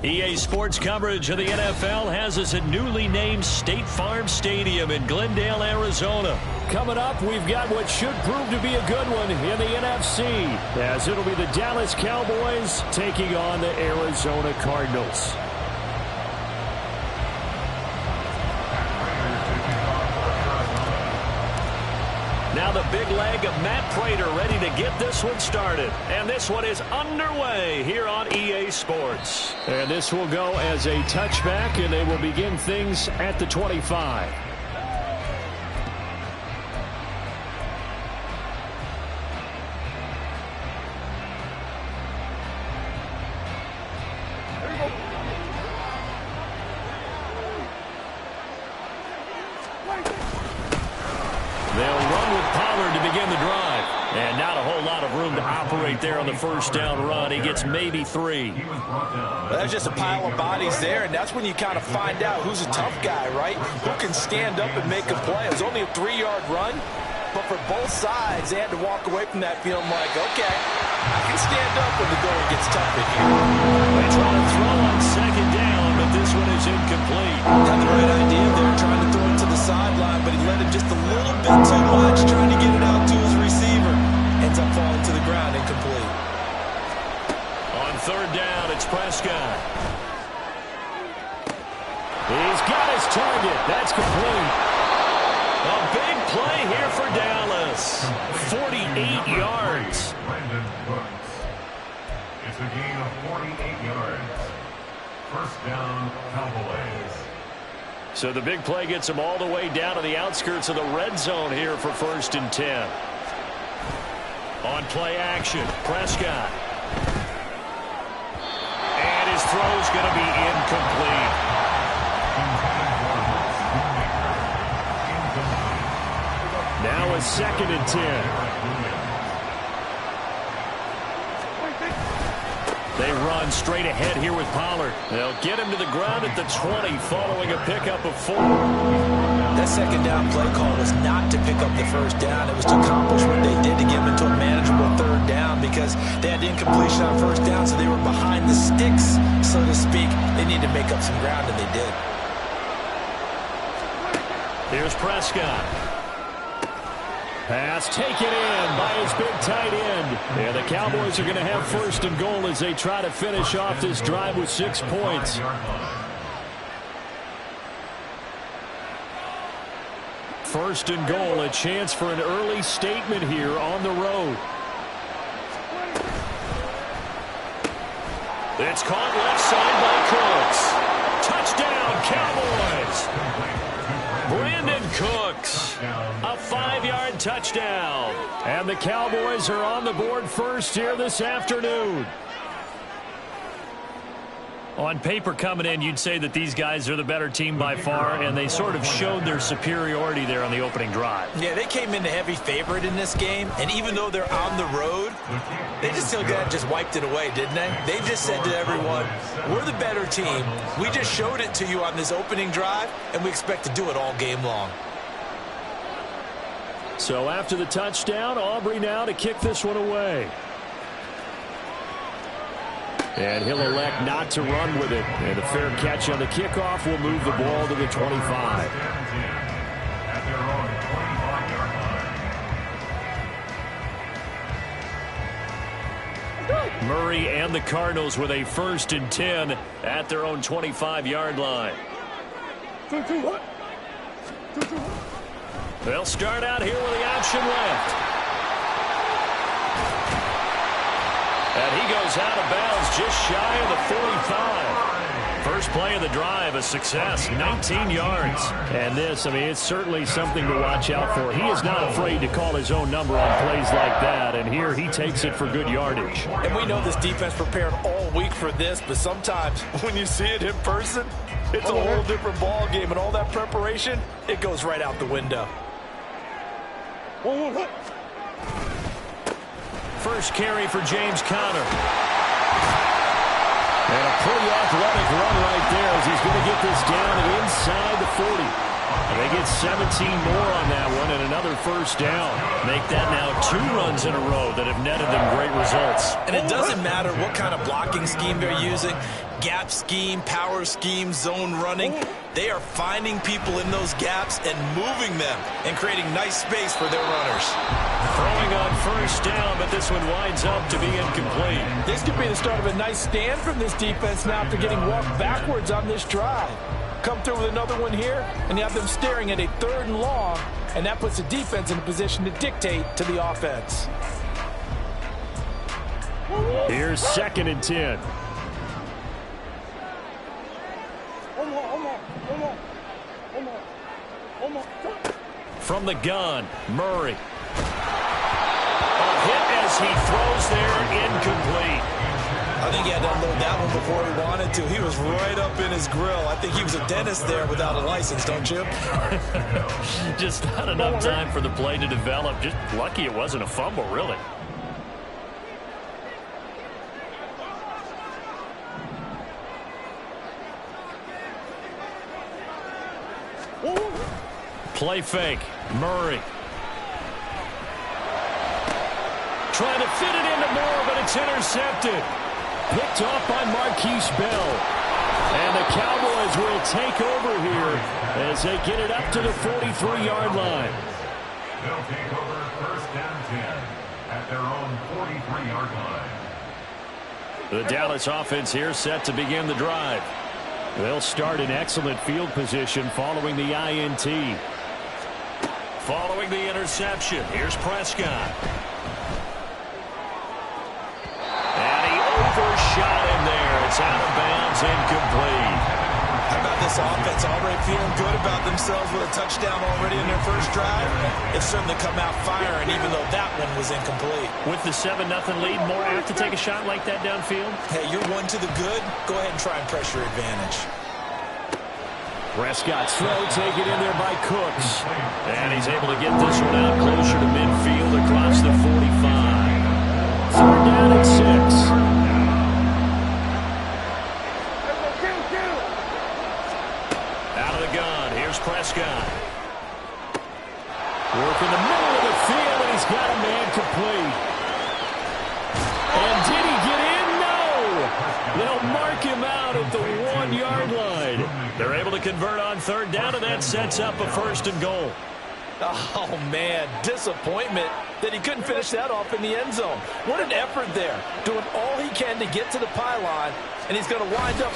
EA Sports coverage of the NFL has us at newly named State Farm Stadium in Glendale, Arizona. Coming up, we've got what should prove to be a good one in the NFC, as it'll be the Dallas Cowboys taking on the Arizona Cardinals. Now the big leg of Matt Prater ready to get this one started. And this one is underway here on EA Sports. And this will go as a touchback, and they will begin things at the 25. There on the first down run. He gets maybe 3. Well, that's just a pile of bodies there, and that's when you kind of find out who's a tough guy, right? Who can stand up and make a play. It was only a 3-yard run, but for both sides, they had to walk away from that feeling like, okay, I can stand up when the going gets tough in here. They try to throw on second down, but this one is incomplete. Had the right idea there, trying to throw it to the sideline, but he let him just a little bit too much, trying to get it out to his receiver. Ends up falling to the ground, incomplete. On third down, it's Prescott. He's got his target. That's complete. A big play here for Dallas. 48 yards. It's a gain of 48 yards. First down, Cowboys. So the big play gets him all the way down to the outskirts of the red zone here for 1st and 10. On play action, Prescott. And his throw's going to be incomplete. Now a 2nd and 10. They run straight ahead here with Pollard. They'll get him to the ground at the 20 following a pickup of 4. That second down play call was not to pick up the first down. It was to accomplish what they did to get them into a manageable third down because they had incompletion on first down, so they were behind the sticks, so to speak. They needed to make up some ground, and they did. Here's Prescott. Pass taken in by his big tight end. And the Cowboys are going to have 1st and goal as they try to finish off this drive with 6 points. First and goal, a chance for an early statement here on the road. It's caught left side by Cooks. Touchdown, Cowboys. Brandon Cooks, a 5-yard touchdown. And the Cowboys are on the board first here this afternoon. On paper coming in, you'd say that these guys are the better team by far, and they sort of showed their superiority there on the opening drive. Yeah, they came in the heavy favorite in this game, and even though they're on the road, they just wiped it away, didn't they? They just said to everyone, we're the better team. We just showed it to you on this opening drive, and we expect to do it all game long. So after the touchdown, Aubrey now to kick this one away. And he'll elect not to run with it. And a fair catch on the kickoff will move the ball to the 25. Murray and the Cardinals with a 1st and 10 at their own 25-yard line. They'll start out here with the option left. And he goes out of bounds just shy of the 45. First play of the drive, a success, 19 yards. And this, I mean, it's certainly something to watch out for. He is not afraid to call his own number on plays like that. And here he takes it for good yardage. And we know this defense prepared all week for this, but sometimes when you see it in person, It's a whole different ball game, and all that preparation, it goes right out the window. First carry for James Conner. And a pretty athletic run right there as he's going to get this down and inside the 40. And they get 17 more on that one and another first down. Make that now 2 runs in a row that have netted them great results. And it doesn't matter what kind of blocking scheme they're using, gap scheme, power scheme, zone running. They are finding people in those gaps and moving them and creating nice space for their runners. Throwing on first down, but this one winds up to be incomplete. This could be the start of a nice stand from this defense now after getting walked backwards on this drive. Come through with another one here, and you have them staring at a 3rd and long, and that puts the defense in a position to dictate to the offense. Here's 2nd and 10. From the gun, Murray. A hit as he throws there, incomplete. I think he had to unload that one before he wanted to. He was right up in his grill. I think he was a dentist there without a license, don't you? Just not enough time for the play to develop. Just lucky it wasn't a fumble, really. Play fake. Murray. Trying to fit it into Moore, but it's intercepted. Picked off by Marquise Bell. And the Cowboys will take over here as they get it up to the 43-yard line. They'll take over 1st and 10 at their own 43-yard line. The Dallas offense here set to begin the drive. They'll start in excellent field position following the INT. Following the interception, here's Prescott. And he overshot him there. It's out of bounds, incomplete. How about this offense already feeling good about themselves with a touchdown already in their first drive? It's certainly come out firing, even though that one was incomplete. With the 7-0 lead, more apt to take a shot like that downfield? Hey, you're one to the good. Go ahead and try and press your advantage. Prescott's throw taken in there by Cooks. And he's able to get this one out closer to midfield across the 45. 3rd down and 6. Out of the gun, here's Prescott. Work in the middle of the field, and he's got a man complete. And did he get in? No! They'll mark him out at the 1-yard line. They're able to convert on 3rd down, and that sets up a 1st and goal. Oh, man, disappointment that he couldn't finish that off in the end zone. What an effort there, doing all he can to get to the pylon, and he's going to wind up.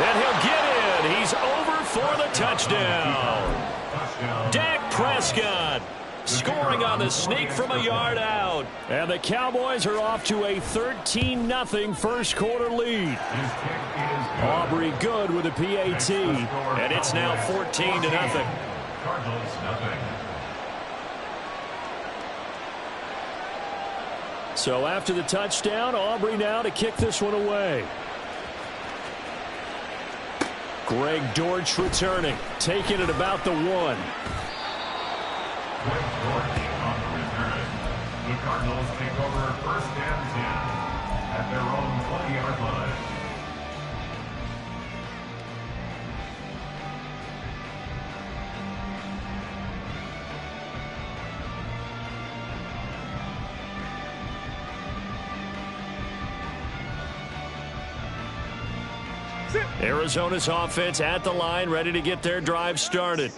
And he'll get in. He's over for the touchdown. Dak Prescott scoring on the sneak from a yard out. And the Cowboys are off to a 13-0 first quarter lead. Aubrey good with a PAT. And it's now 14-0. Cardinals nothing. So after the touchdown, Aubrey now to kick this one away. Greg Dortch returning, taking it about the 1. Greg Dortch on the return. The Cardinals take over 1st and 10 at their own 20-yard line. Arizona's offense at the line, ready to get their drive started.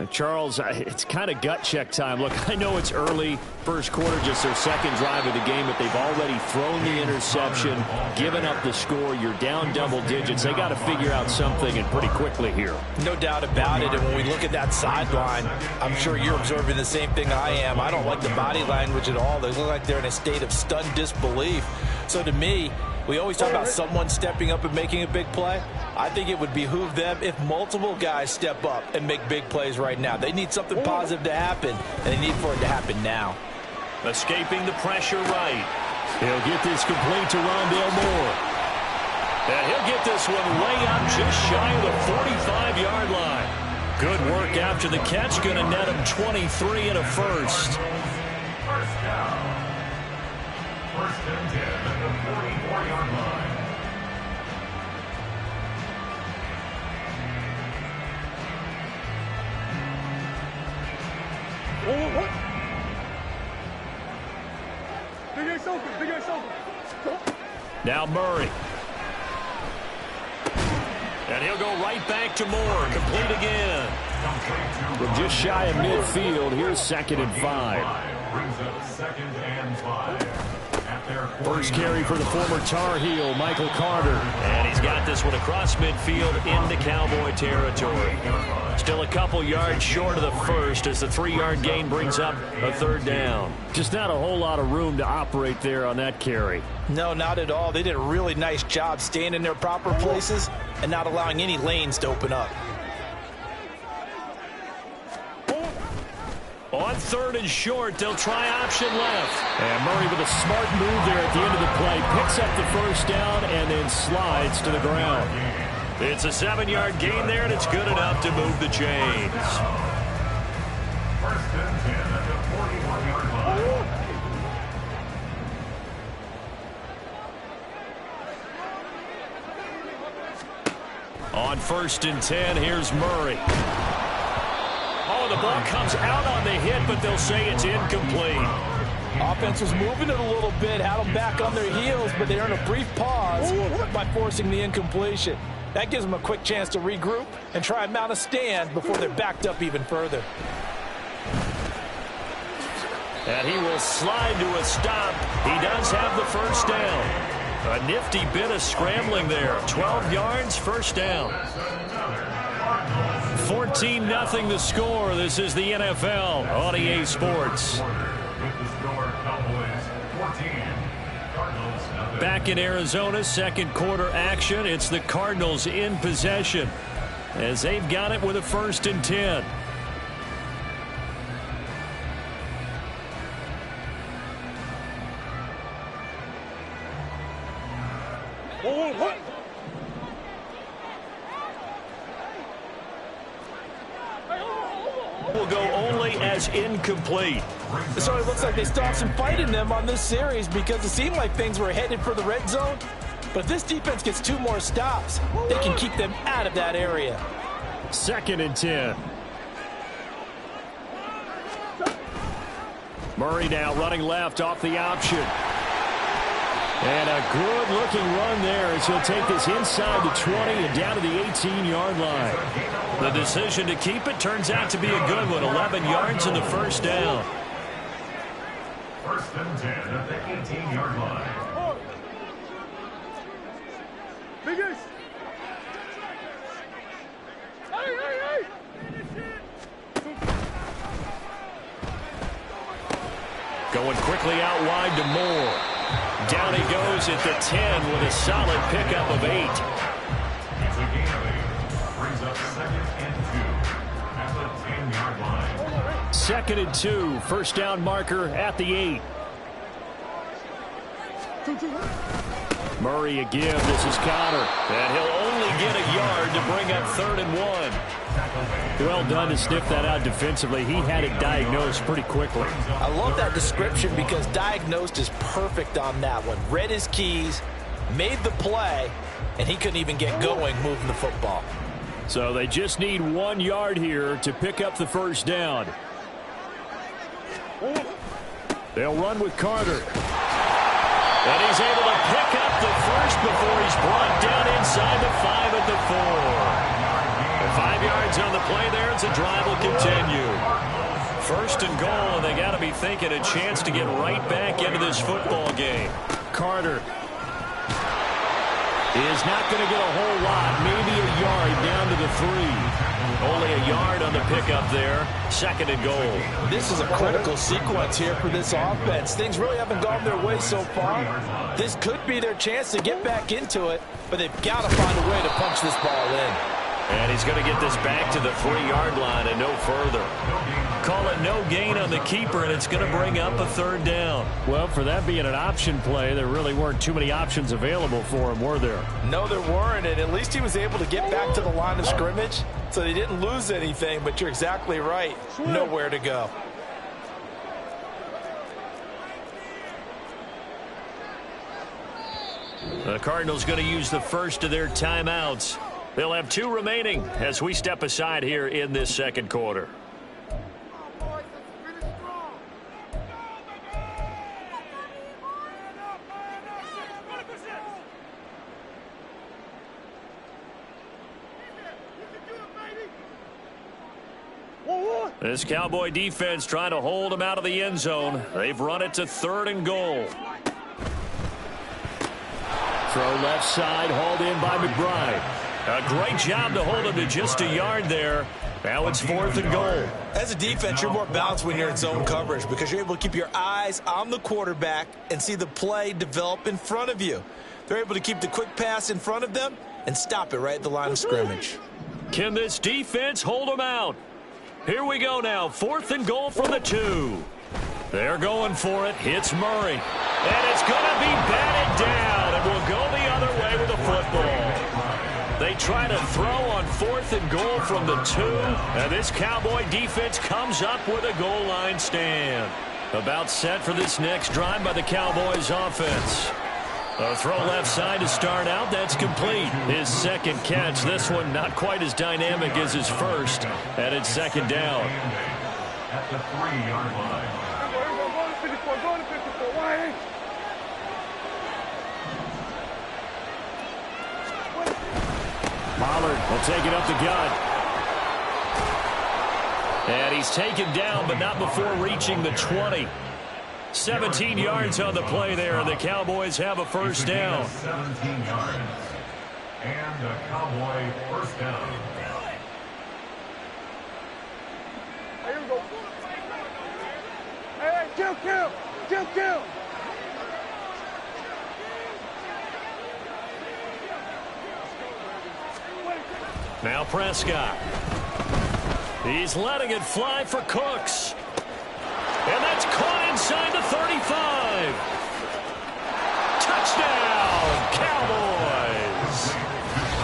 Charles, it's kind of gut check time. Look, I know it's early, first quarter, just their 2nd drive of the game, but they've already thrown the interception, given up the score. You're down double digits. They got to figure out something, and pretty quickly here. No doubt about it, and when we look at that sideline, I'm sure you're observing the same thing I am. I don't like the body language at all. They look like they're in a state of stunned disbelief. So to me, we always talk about someone stepping up and making a big play. I think it would behoove them if multiple guys step up and make big plays right now. They need something positive to happen, and they need for it to happen now. Escaping the pressure right. He'll get this complete to Rondale Moore. And he'll get this one way up just shy of the 45-yard line. Good work after the catch. Going to net him 23 and a first. First down. First and 10 at the 44-yard line. What? Big Ace open. Big Ace open. Now Murray. And he'll go right back to Moore. Complete again. From just shy of midfield, here's 2nd and 5. Brings up 2nd and 5. First carry for the former Tar Heel, Michael Carter. And he's got this one across midfield into Cowboy territory. Still a couple yards short of the first as the 3-yard gain brings up a 3rd down. Just not a whole lot of room to operate there on that carry. No, not at all. They did a really nice job staying in their proper places and not allowing any lanes to open up. On 3rd and short, they'll try option left. And Murray with a smart move there at the end of the play. Picks up the first down and then slides to the ground. It's a 7-yard gain there, and it's good enough to move the chains. First and 10 at the 41-yard line. On 1st and 10, here's Murray. Oh, the ball comes out on the hit, but they'll say it's incomplete. Offense was moving it a little bit, had them back on their heels, but they earned a brief pause by forcing the incompletion. That gives them a quick chance to regroup and try and mount a stand before they're backed up even further. And he will slide to a stop. He does have the first down. A nifty bit of scrambling there. 12 yards, first down. 14-0 the score. This is the NFL on EA Sports. Back in Arizona, 2nd quarter action. It's the Cardinals in possession as they've got it with a 1st and 10. What? Will go only as incomplete. So it looks like they still have some fight in them on this series because it seemed like things were headed for the red zone. But if this defense gets 2 more stops, they can keep them out of that area. 2nd and 10. Murray now running left off the option. And a good-looking run there as he'll take this inside the 20 and down to the 18-yard line. The decision to keep it turns out to be a good one. 11 yards in the first down. First and 10 at the 18-yard line. Big Ace. Hey. Going quickly out wide to Moore. Down he goes at the 10 with a solid pickup of 8. It's a gain of 8. Brings up 2nd and 2 at the 10-yard line. 2nd and 2. First down marker at the 8. Murray again. This is Connor. And he'll only get a yard to bring up 3rd and 1. Well done to sniff that out defensively. He had it diagnosed pretty quickly. I love that description because diagnosed is perfect on that one. Read his keys, made the play, and he couldn't even get going moving the football. So they just need 1 yard here to pick up the first down. They'll run with Carter. And he's able to pick up the first before he's brought down inside the 5 at the 4. 5 yards on the play there as the drive will continue. 1st and goal, and they got to be thinking a chance to get right back into this football game. Carter is not going to get a whole lot, maybe a yard down to the 3. Only a yard on the pickup there. 2nd and goal. This is a critical sequence here for this offense. Things really haven't gone their way so far. This could be their chance to get back into it, but they've got to find a way to punch this ball in. And he's going to get this back to the 3-yard line and no further. call it no gain on the keeper, and it's going to bring up a third down. Well, for that being an option play, there really weren't too many options available for him, were there? No, there weren't, and at least he was able to get back to the line of scrimmage, so they didn't lose anything, but you're exactly right. Nowhere to go. The Cardinals going to use the first of their timeouts. They'll have 2 remaining as we step aside here in this second quarter. This Cowboy defense trying to hold him out of the end zone. They've run it to 3rd and goal. Throw left side, hauled in by McBride. A great job to hold him to just a yard there. Now it's 4th and goal. As a defense, you're more balanced when you're in zone coverage because you're able to keep your eyes on the quarterback and see the play develop in front of you. They're able to keep the quick pass in front of them and stop it right at the line of scrimmage. Can this defense hold them out? Here we go now. 4th and goal from the 2. They're going for it. Hits Murray. And it's going to be batted down. And will go the other way with the football. They try to throw on 4th and goal from the 2. And this Cowboy defense comes up with a goal line stand. About set for this next drive by the Cowboys offense. A throw left side to start out. That's complete. His second catch. This one not quite as dynamic as his first. And it's 2nd down. At the 3-yard line. Go to 54. Go to 54. Why? Pollard will take it up the gut. And he's taken down, but not before reaching the 20. 17 yards on the play there, and the Cowboys have a first down. 17 yards. And a Cowboy first down. Here we go. Hey, kill. Now Prescott. He's letting it fly for Cooks. And that's caught inside the 35. Touchdown, Cowboys.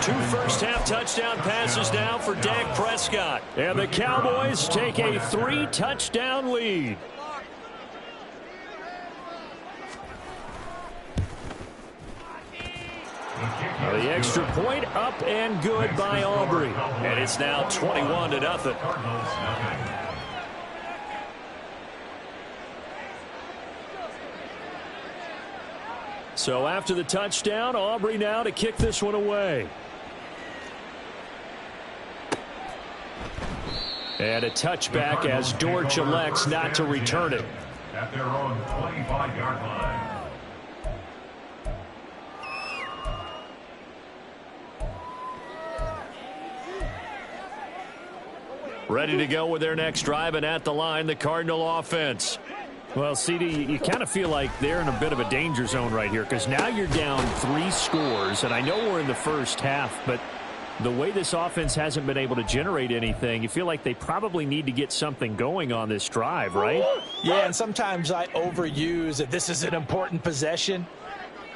2 first-half touchdown passes now for Dak Prescott. And the Cowboys take a 3-touchdown lead. The extra point up and good by Aubrey. And it's now 21-0. So after the touchdown, Aubrey now to kick this one away. And a touchback as Dortch elects not to return it. At their own 25-yard line. Ready to go with their next drive, and at the line, the Cardinal offense. Well, CD, you kind of feel like they're in a bit of a danger zone right here because now you're down 3 scores, and I know we're in the first half, but the way this offense hasn't been able to generate anything, you feel like they probably need to get something going on this drive, right? Yeah, and sometimes I overuse that this is an important possession.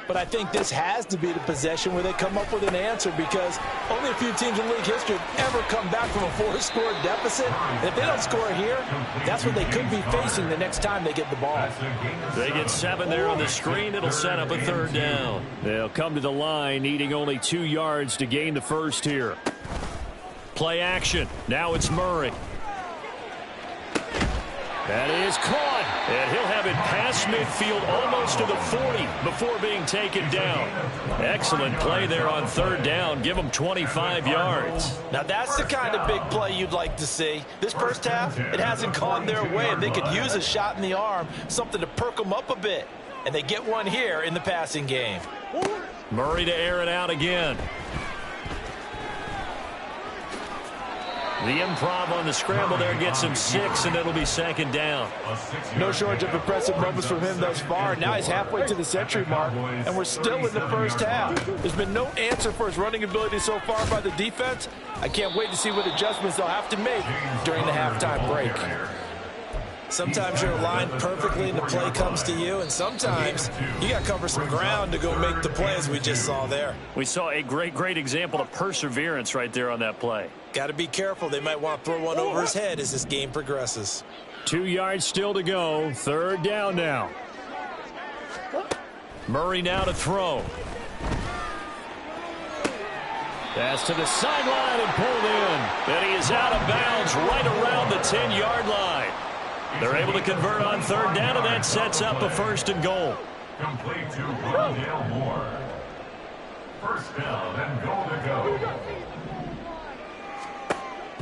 But I think this has to be the possession where they come up with an answer because only a few teams in league history have ever come back from a 4-score deficit. And if they don't score here, that's what they could be facing the next time they get the ball. They get 7 there on the screen. It'll set up a 3rd down. They'll come to the line needing only 2 yards to gain the first here. Play action. Now it's Murray. That is caught. And he'll have it past midfield almost to the 40 before being taken down. Excellent play there on 3rd down. Give them 25 yards. Now that's the kind of big play you'd like to see. This first half, it hasn't gone their way. And they could use a shot in the arm, something to perk them up a bit. And they get one here in the passing game. Murray to air it out again. The improv on the scramble there gets him 6, and it'll be 2nd down. No shortage of impressive moments from him thus far. Now he's halfway to the century mark, and we're still in the first half. There's been no answer for his running ability so far by the defense. I can't wait to see what adjustments they'll have to make during the halftime break. Sometimes you're aligned perfectly and the play comes to you, and sometimes you got to cover some ground to go make the play, as we just saw there. We saw a great example of perseverance right there on that play. Got to be careful. They might want to throw one over his head as this game progresses. 2 yards still to go. 3rd down now. Murray now to throw. Pass to the sideline and pulled in. And he is out of bounds right around the 10-yard line. They're able to convert on 3rd down, and that sets up a 1st and goal. Complete to Rondale Moore. 1st down and goal to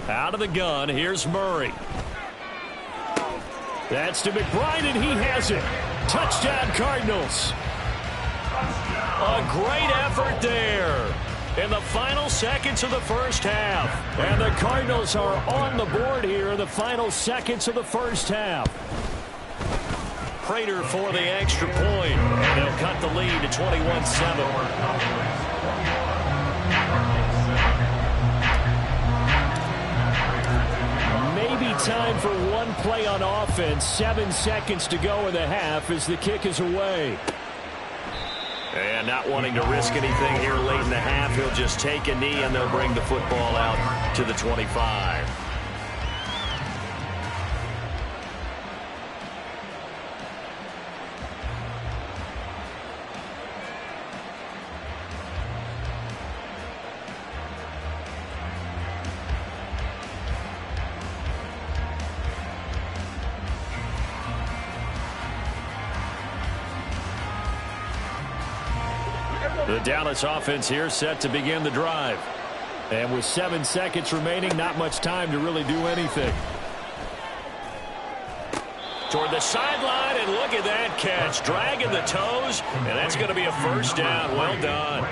go. Out of the gun, here's Murray. That's to McBride, and he has it. Touchdown, Cardinals. A great effort there in the final seconds of the 1st half. And the Cardinals are on the board here in the final seconds of the 1st half. Prater for the extra point. And they'll cut the lead to 21-7. Time for one play on offense. 7 seconds to go in the half as the kick is away. And not wanting to risk anything here late in the half, he'll just take a knee and they'll bring the football out to the 25. The Dallas offense here set to begin the drive. And with 7 seconds remaining, not much time to really do anything. Toward the sideline, and look at that catch. Dragging the toes, and that's going to be a 1st down. Well done.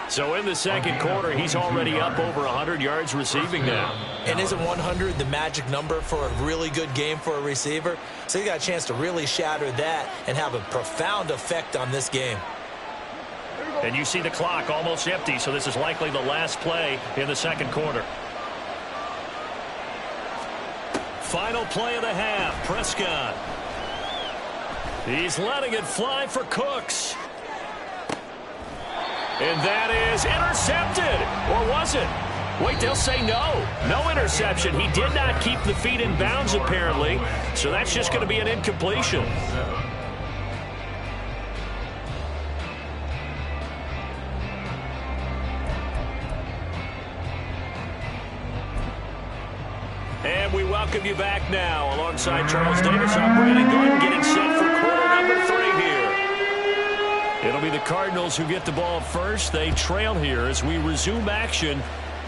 So in the 2nd quarter, he's already up over 100 yards receiving now. And isn't 100 the magic number for a really good game for a receiver? So you got a chance to really shatter that and have a profound effect on this game. And you see the clock almost empty, so this is likely the last play in the 2nd quarter. Final play of the half, Prescott. He's letting it fly for Cooks. And that is intercepted. Or was it? Wait, they'll say no. No interception. He did not keep the feet in bounds, apparently. So that's just going to be an incompletion. And we welcome you back now alongside Charles Davis. I'm Brandon Gordon getting set for quarter number 3 here. It'll be the Cardinals who get the ball first. They trail here as we resume action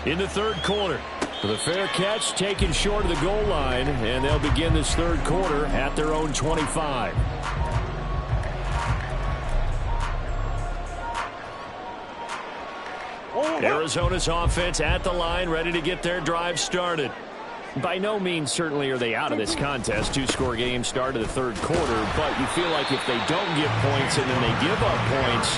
in the 3rd quarter. The fair catch taken short of the goal line, and they'll begin this 3rd quarter at their own 25. Arizona's offense at the line, ready to get their drive started. By no means certainly are they out of this contest. 2-score game start of the 3rd quarter, but you feel like if they don't get points and then they give up points,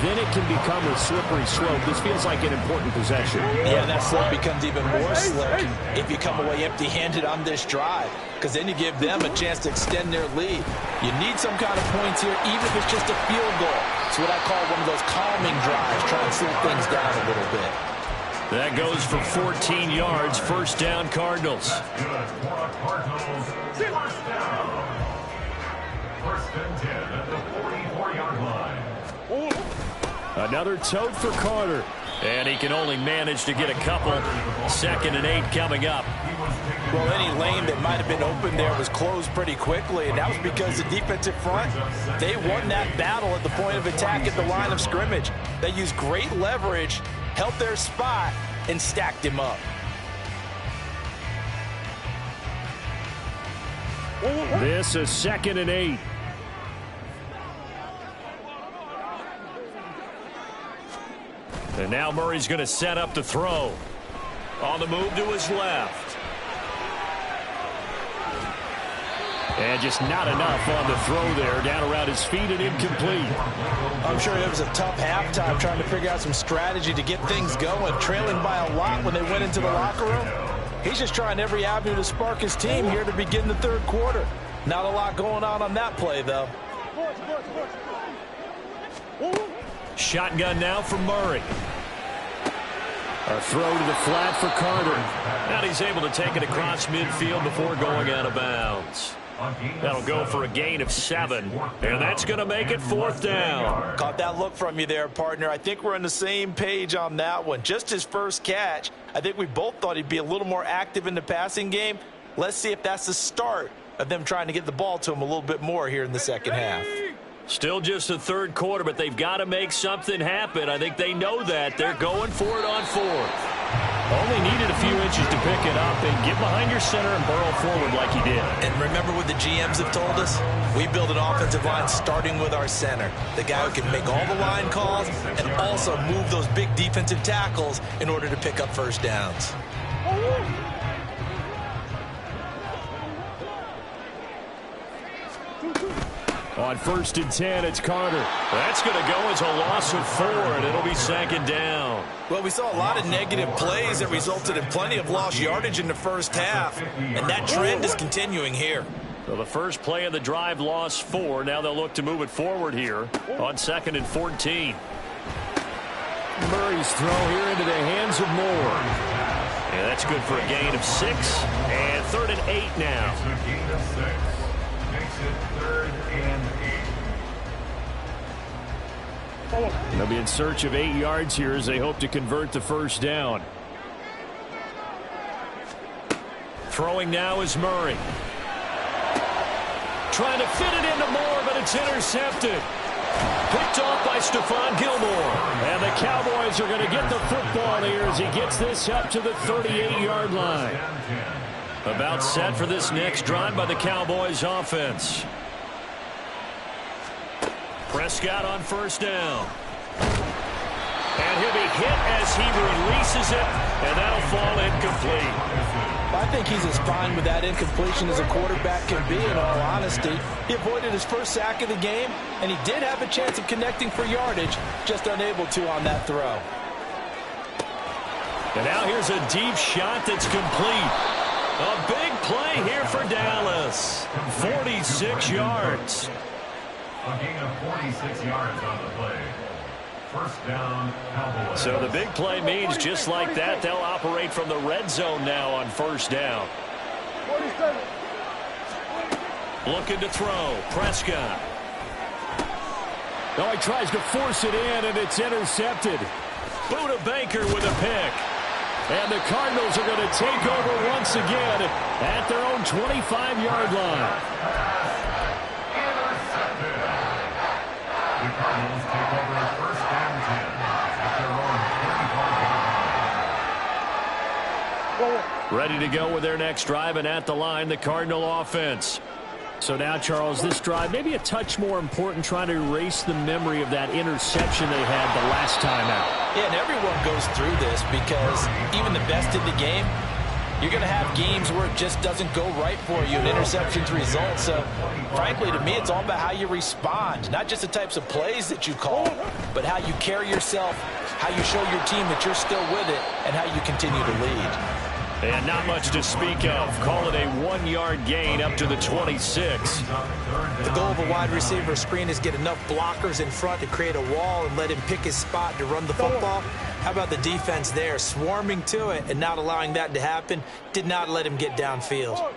then it can become a slippery slope. This feels like an important possession. Yeah, that slope becomes even more slick if you come away empty-handed on this drive, because then you give them a chance to extend their lead. You need some kind of points here, even if it's just a field goal. It's what I call one of those calming drives, trying to slow things down a little bit. That goes for 14 yards. 1st down, Cardinals. That's good for the Cardinals. 1st down. 1st and 10 at the 44-yard line. Another tote for Carter. And he can only manage to get a couple. 2nd and 8 coming up. Well, any lane that might have been open there was closed pretty quickly, and that was because the defensive front, they won that battle at the point of attack at the line of scrimmage. They used great leverage, held their spot, and stacked him up. This is 2nd and 8. And now Murray's going to set up the throw. On the move to his left. And just not enough on the throw there. Down around his feet and incomplete. I'm sure it was a tough halftime trying to figure out some strategy to get things going. Trailing by a lot when they went into the locker room. He's just trying every avenue to spark his team here to begin the third quarter. Not a lot going on that play, though. Shotgun now from Murray. A throw to the flat for Carter. And he's able to take it across midfield before going out of bounds. That'll go for a gain of 7. And that's going to make it 4th down. Caught that look from you there, partner. I think we're on the same page on that one. Just his first catch. I think we both thought he'd be a little more active in the passing game. Let's see if that's the start of them trying to get the ball to him a little bit more here in the second half. Still just the third quarter, but they've got to make something happen. I think they know that. They're going for it on 4th. Only needed a few inches to pick it up and get behind your center and burrow forward like he did. And remember what the GMs have told us? We build an offensive line starting with our center. The guy who can make all the line calls and also move those big defensive tackles in order to pick up first downs. On 1st and 10, it's Carter. That's going to go as a loss of 4, and it'll be 2nd down. Well, we saw a lot of negative plays that resulted in plenty of lost yardage in the first half, and that trend is continuing here. So the first play of the drive lost 4. Now they'll look to move it forward here on 2nd and 14. Murray's throw here into the hands of Moore. And that's good for a gain of 6, and 3rd and 8 now. A gain of 6. Makes it 3rd and 8. They'll be in search of 8 yards here as they hope to convert the first down. Throwing now is Murray. Trying to fit it into Moore, but it's intercepted. Picked off by Stephon Gilmore. And the Cowboys are going to get the football here as he gets this up to the 38-yard line. About set for this next drive by the Cowboys offense. Prescott on first down. And he'll be hit as he releases it, and that'll fall incomplete. I think he's as fine with that incompletion as a quarterback can be, in all honesty. He avoided his first sack of the game, and he did have a chance of connecting for yardage, just unable to on that throw. And now here's a deep shot that's complete. A big play here for Dallas. 46 yards. A gain of 46 yards on the play. First down, Cowboys. So the big play means just like that, they'll operate from the red zone now on first down. 47. Looking to throw. Prescott. Oh, he tries to force it in, and it's intercepted. Buda Baker with a pick. And the Cardinals are going to take over once again at their own 25-yard line. Intercepted. The Cardinals take over at first and 10 at their own 25-yard line. Ready to go with their next drive, and at the line, the Cardinal offense. So now, Charles, this drive maybe a touch more important, trying to erase the memory of that interception they had the last time out. Yeah, and everyone goes through this because even the best in the game, you're going to have games where it just doesn't go right for you and interceptions result. So, frankly, to me, it's all about how you respond, not just the types of plays that you call, but how you carry yourself, how you show your team that you're still with it, and how you continue to lead. And not much to speak of. Call it a 1-yard gain up to the 26. The goal of a wide receiver screen is get enough blockers in front to create a wall and let him pick his spot to run the football. How about the defense there, swarming to it and not allowing that to happen? Did not let him get downfield.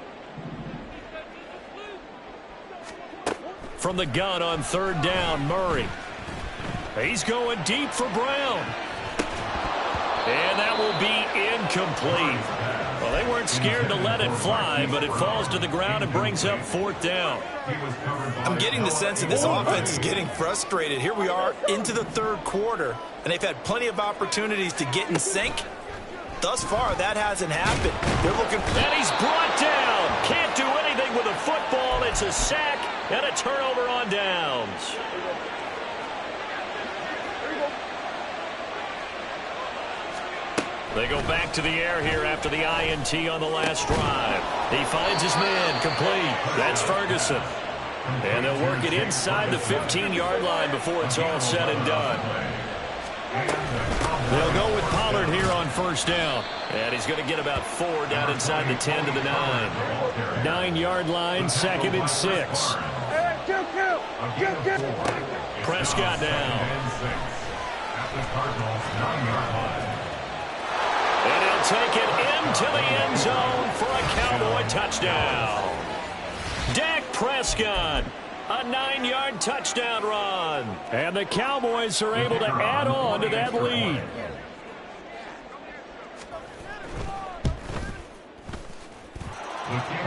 From the gun on third down, Murray. He's going deep for Brown. And that will be incomplete. Well, they weren't scared to let it fly, but it falls to the ground and brings up fourth down. I'm getting the sense that this offense is getting frustrated. Here we are into the third quarter, and they've had plenty of opportunities to get in sync. Thus far, that hasn't happened. They're looking. And he's brought down. Can't do anything with a football. It's a sack and a turnover on downs. They go back to the air here after the INT on the last drive. He finds his man complete. That's Ferguson. And they'll work it inside the 15-yard line before it's all said and done. They'll go with Pollard here on on first down. And he's going to get about 4 down inside the 10 to the 9. 9-yard line, 2nd and 6. Prescott down. And he'll take it into the end zone for a Cowboy touchdown. Dak Prescott, a 9-yard touchdown run. And the Cowboys are able to add on to that lead.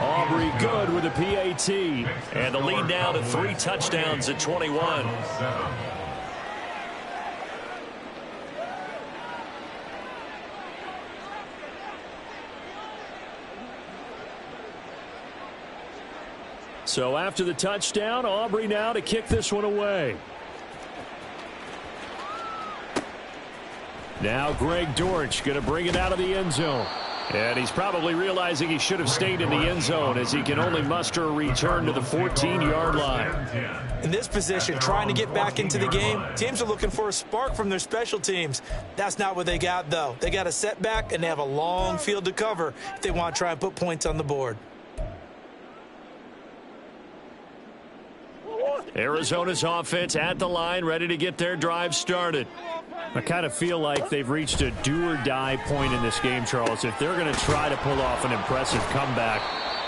Aubrey good with a PAT. And the lead now to 3 touchdowns at 21. So after the touchdown, Aubrey now to kick this one away. Now Greg Dortch going to bring it out of the end zone. And he's probably realizing he should have stayed in the end zone as he can only muster a return to the 14-yard line. In this position, trying to get back into the game, teams are looking for a spark from their special teams. That's not what they got, though. They got a setback, and they have a long field to cover if they want to try and put points on the board. Arizona's offense at the line, ready to get their drive started. I kind of feel like they've reached a do-or-die point in this game, Charles. If they're going to try to pull off an impressive comeback,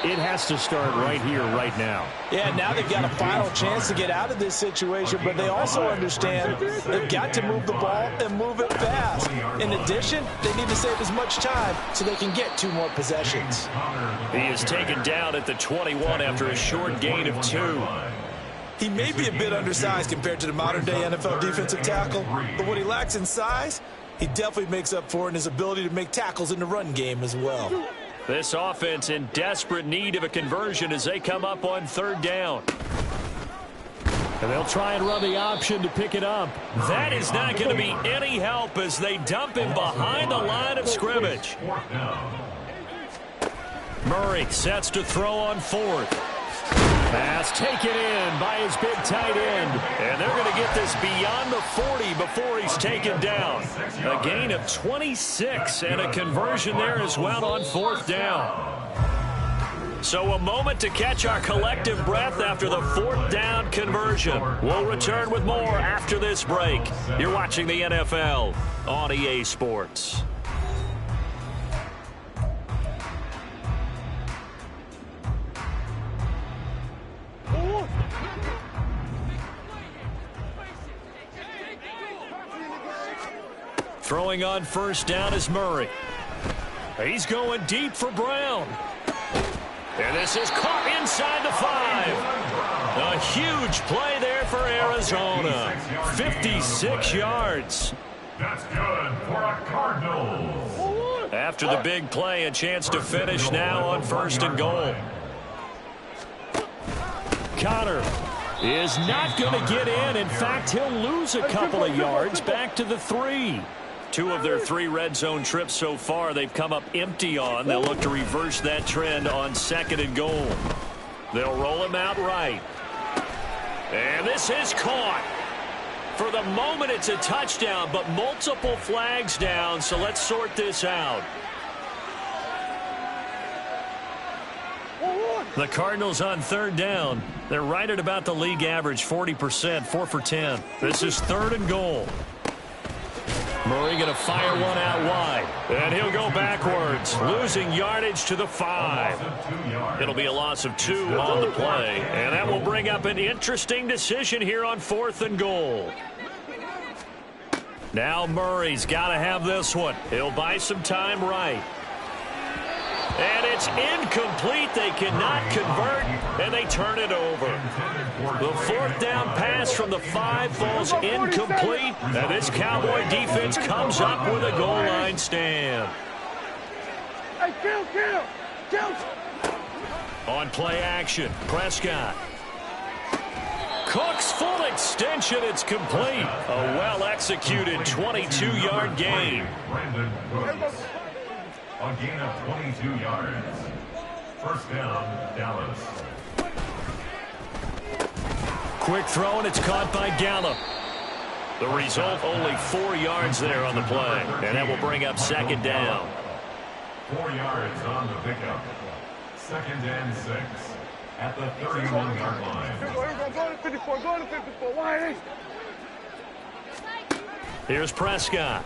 it has to start right here, right now. Yeah, now they've got a final chance to get out of this situation, but they also understand they've got to move the ball and move it fast. In addition, they need to save as much time so they can get 2 more possessions. He is taken down at the 21 after a short gain of 2. He may be a bit undersized compared to the modern-day NFL defensive tackle, but what he lacks in size, he definitely makes up for in his ability to make tackles in the run game as well. This offense in desperate need of a conversion as they come up on 3rd down. And they'll try and run the option to pick it up. That is not going to be any help as they dump him behind the line of scrimmage. Murray sets to throw on 4th. Pass taken in by his big tight end. And they're going to get this beyond the 40 before he's taken down. A gain of 26 and a conversion there as well on 4th down. So a moment to catch our collective breath after the 4th down conversion. We'll return with more after this break. You're watching the NFL on EA Sports. Throwing on 1st down is Murray. He's going deep for Brown. And this is caught inside the 5. A huge play there for Arizona. 56 yards. That's good for a Cardinals. After the big play, a chance to finish now on 1st and goal. Connor is not going to get in. In fact, he'll lose a couple of yards back to the 3. 2 of their 3 red zone trips so far they've come up empty on. They'll look to reverse that trend on 2nd and goal. They'll roll him out right. And this is caught. For the moment, it's a touchdown, but multiple flags down, so let's sort this out. The Cardinals on 3rd down. They're right at about the league average, 40%, 4 for 10. This is 3rd and goal. Murray going to fire one out wide. And he'll go backwards, losing yardage to the 5. It'll be a loss of 2 on the play. And that will bring up an interesting decision here on 4th and goal. Now Murray's got to have this one. He'll buy some time right. And it's incomplete. They cannot convert, and they turn it over. The 4th down pass from the 5 falls incomplete, and this Cowboy defense comes up with a goal line stand. Hey, kill! On play action, Prescott. Cook's full extension, it's complete. A well-executed 22-yard gain. A gain of 22 yards. 1st down, Dallas. Quick throw, and it's caught by Gallup. The result, only 4 yards there on the play. And that will bring up second down. 4 yards on the pickup. 2nd and 6 at the 31-yard line. Go to 54. Go to 54. Why? Here's Prescott.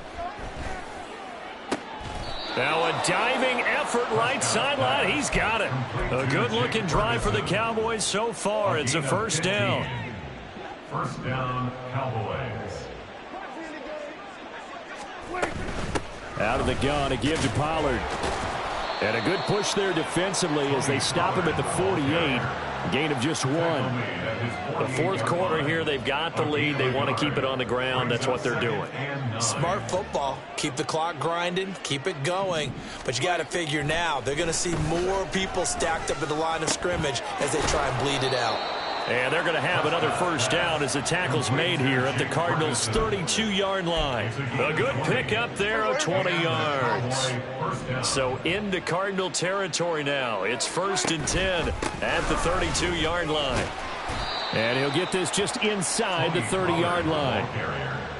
Now a diving effort right sideline. He's got it. A good-looking drive for the Cowboys so far. It's a first down. First down, Cowboys. Out of the gun, a give to Pollard. And a good push there defensively as they stop him at the 48. Gain of just 1. The fourth quarter here, they've got the lead. They want to keep it on the ground. That's what they're doing. Smart football. Keep the clock grinding. Keep it going. But you got to figure now, they're going to see more people stacked up at the line of scrimmage as they try and bleed it out. And they're going to have another first down as the tackle's made here at the Cardinals' 32-yard line. A good pickup there of 20 yards. So into Cardinal territory now. It's 1st and 10 at the 32-yard line. And he'll get this just inside the 30-yard line.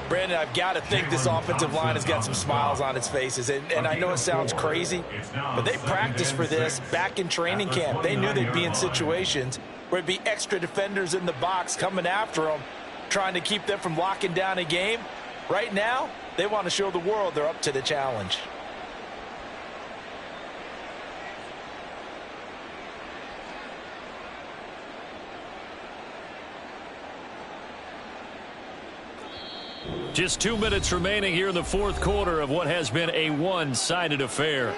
Brandon, I've got to think this offensive line has got some smiles on its faces. And I know it sounds crazy, but they practiced for this back in training camp. They knew they'd be in situations where it'd be extra defenders in the box coming after them, trying to keep them from locking down a game. Right now, they want to show the world they're up to the challenge. Just 2 minutes remaining here in the fourth quarter of what has been a one-sided affair.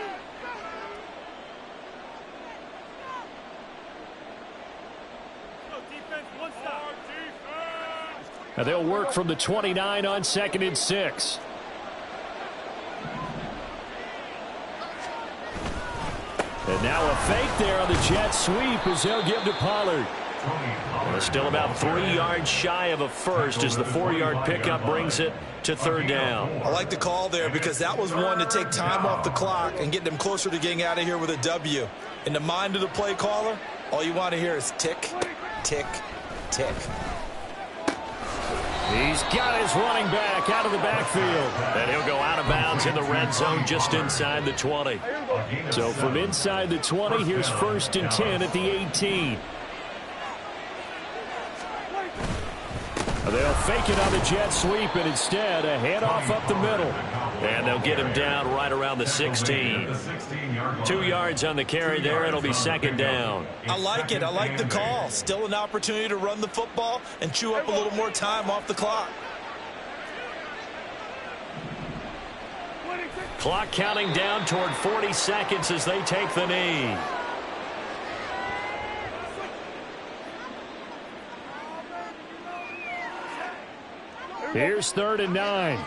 Now they'll work from the 29 on 2nd and 6. And now a fake there on the jet sweep as they'll give to Pollard. Still about 3 yards shy of a first as the 4-yard pickup brings it to third down. I like the call there because that was one to take time off the clock and get them closer to getting out of here with a W. In the mind of the play caller, all you want to hear is tick, tick, tick. He's got his running back out of the backfield. And he'll go out of bounds in the red zone just inside the 20. So from inside the 20, here's 1st and 10 at the 18. They'll fake it on the jet sweep, and instead a handoff up the middle. And they'll get him down right around the 16. 2 yards on the carry there. It'll be second down. I like it. I like the call. Still an opportunity to run the football and chew up a little more time off the clock. Clock counting down toward 40 seconds as they take the knee. Here's 3rd and 9.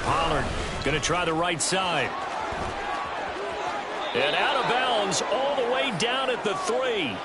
Pollard going to try the right side. And out of bounds all the way down at the 3.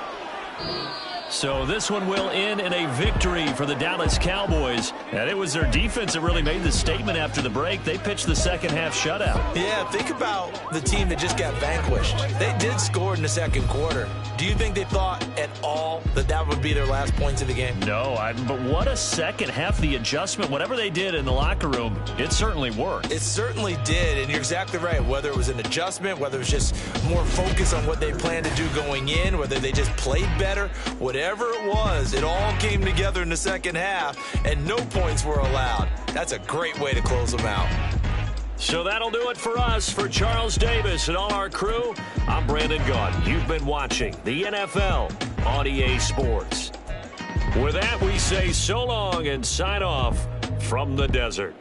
So this one will end in a victory for the Dallas Cowboys. And it was their defense that really made the statement after the break. They pitched the second half shutout. Yeah, think about the team that just got vanquished. They did score in the second quarter. Do you think they thought at all that that would be their last points of the game? No, but what a second half. The adjustment, whatever they did in the locker room, it certainly worked. It certainly did, and you're exactly right. Whether it was an adjustment, whether it was just more focus on what they planned to do going in, whether they just played better, whatever it was, it all came together in the second half, and no points were allowed. That's a great way to close them out. So that'll do it for us. For Charles Davis and all our crew, I'm Brandon Gaudin. You've been watching the NFL on EA Sports. With that, we say so long and sign off from the desert.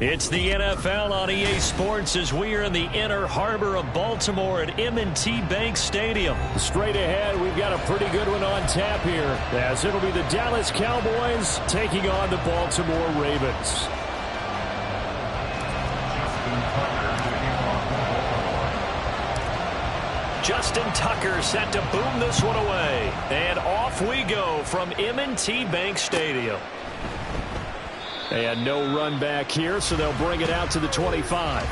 It's the NFL on EA Sports as we are in the inner harbor of Baltimore at M&T Bank Stadium. Straight ahead, we've got a pretty good one on tap here, as it'll be the Dallas Cowboys taking on the Baltimore Ravens. Justin Tucker set to boom this one away. And off we go from M&T Bank Stadium. And no run back here, so they'll bring it out to the 25.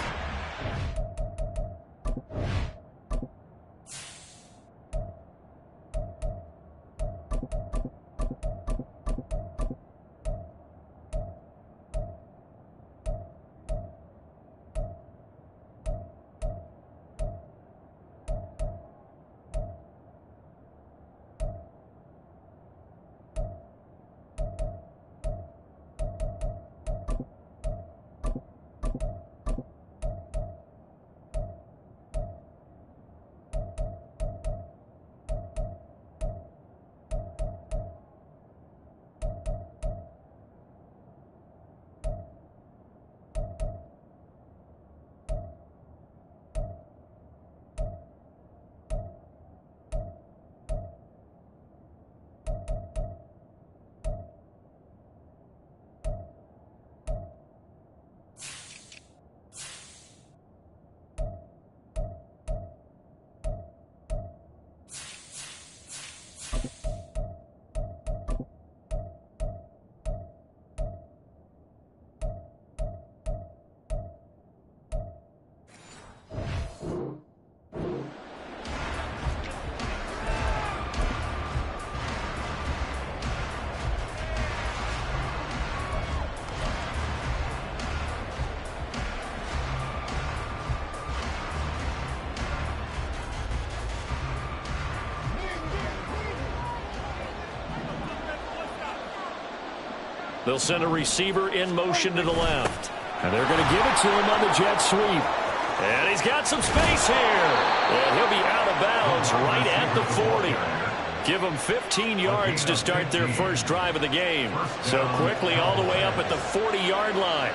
They'll send a receiver in motion to the left. And they're going to give it to him on the jet sweep. And he's got some space here. And he'll be out of bounds right at the 40. Give them 15 yards to start their first drive of the game. So quickly all the way up at the 40-yard line.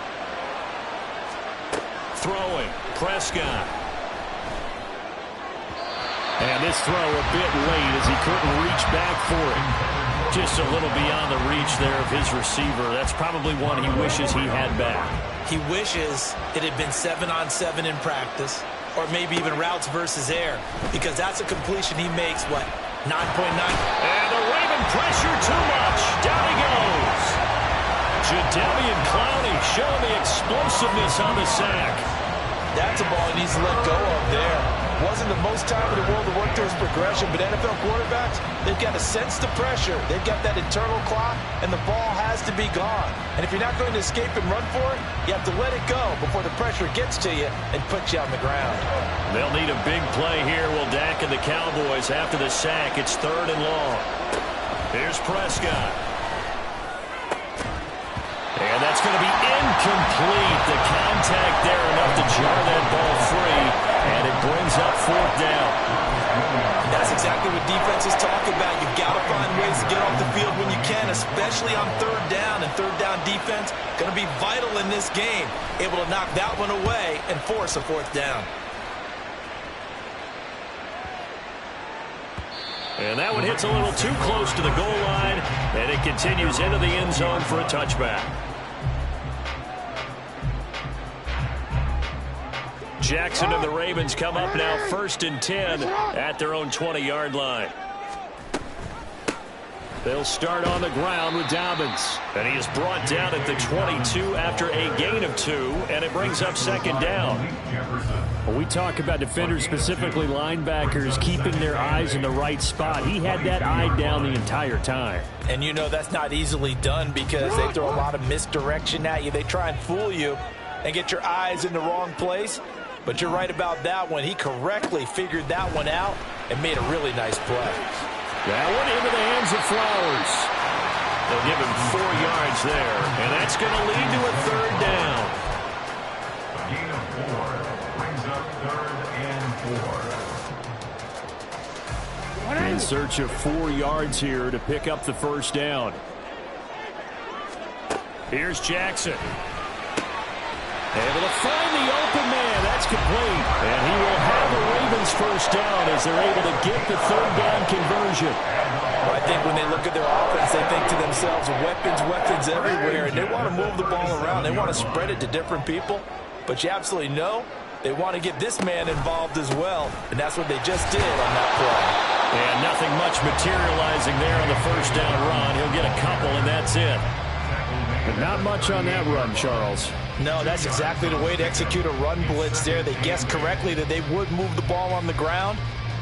Throwing, Prescott. And this throw a bit late as he couldn't reach back for it. Just a little beyond the reach there of his receiver. That's probably one he wishes he had back. He wishes it had been 7-on-7 in practice, or maybe even routes versus air, because that's a completion he makes, what, 9.9? And the Raven pressure too much. Down he goes. Jadeveon Clowney showing the explosiveness on the sack. That's a ball he needs to let go of there. Wasn't the most time in the world to work through his progression, but NFL quarterbacks, they've got to sense the pressure. They've got that internal clock, and the ball has to be gone. And if you're not going to escape and run for it, you have to let it go before the pressure gets to you and puts you on the ground. They'll need a big play here. Will Dak and the Cowboys after the sack. It's 3rd and long. Here's Prescott. And that's going to be incomplete. The contact there enough to jar that ball free, and it brings up 4th down. That's exactly what defenses talk about. You've got to find ways to get off the field when you can, especially on 3rd down. And 3rd down defense going to be vital in this game. Able to knock that one away and force a 4th down. And that one hits a little too close to the goal line, and it continues into the end zone for a touchback. Jackson and the Ravens come up now 1st and 10 at their own 20-yard line. They'll start on the ground with Dobbins. And he is brought down at the 22 after a gain of 2, and it brings up 2nd down. When we talk about defenders, specifically linebackers, keeping their eyes in the right spot, he had that eye down the entire time. And you know that's not easily done because they throw a lot of misdirection at you. They try and fool you and get your eyes in the wrong place. But you're right about that one. He correctly figured that one out and made a really nice play. That one into the hands of Flowers. They'll give him 4 yards there, and that's going to lead to a 3rd down. A gain of 4 brings up 3rd and 4. In search of 4 yards here to pick up the 1st down. Here's Jackson. Able to find the open man. That's complete. And he will have a Ravens first down as they're able to get the third down conversion. Well, I think when they look at their offense, they think to themselves, weapons, weapons everywhere. And they want to move the ball around. They want to spread it to different people. But you absolutely know they want to get this man involved as well. And that's what they just did on that play. And nothing much materializing there on the first down run. He'll get a couple, and that's it. But not much on that run, Charles. No, that's exactly the way to execute a run blitz there. They guessed correctly that they would move the ball on the ground,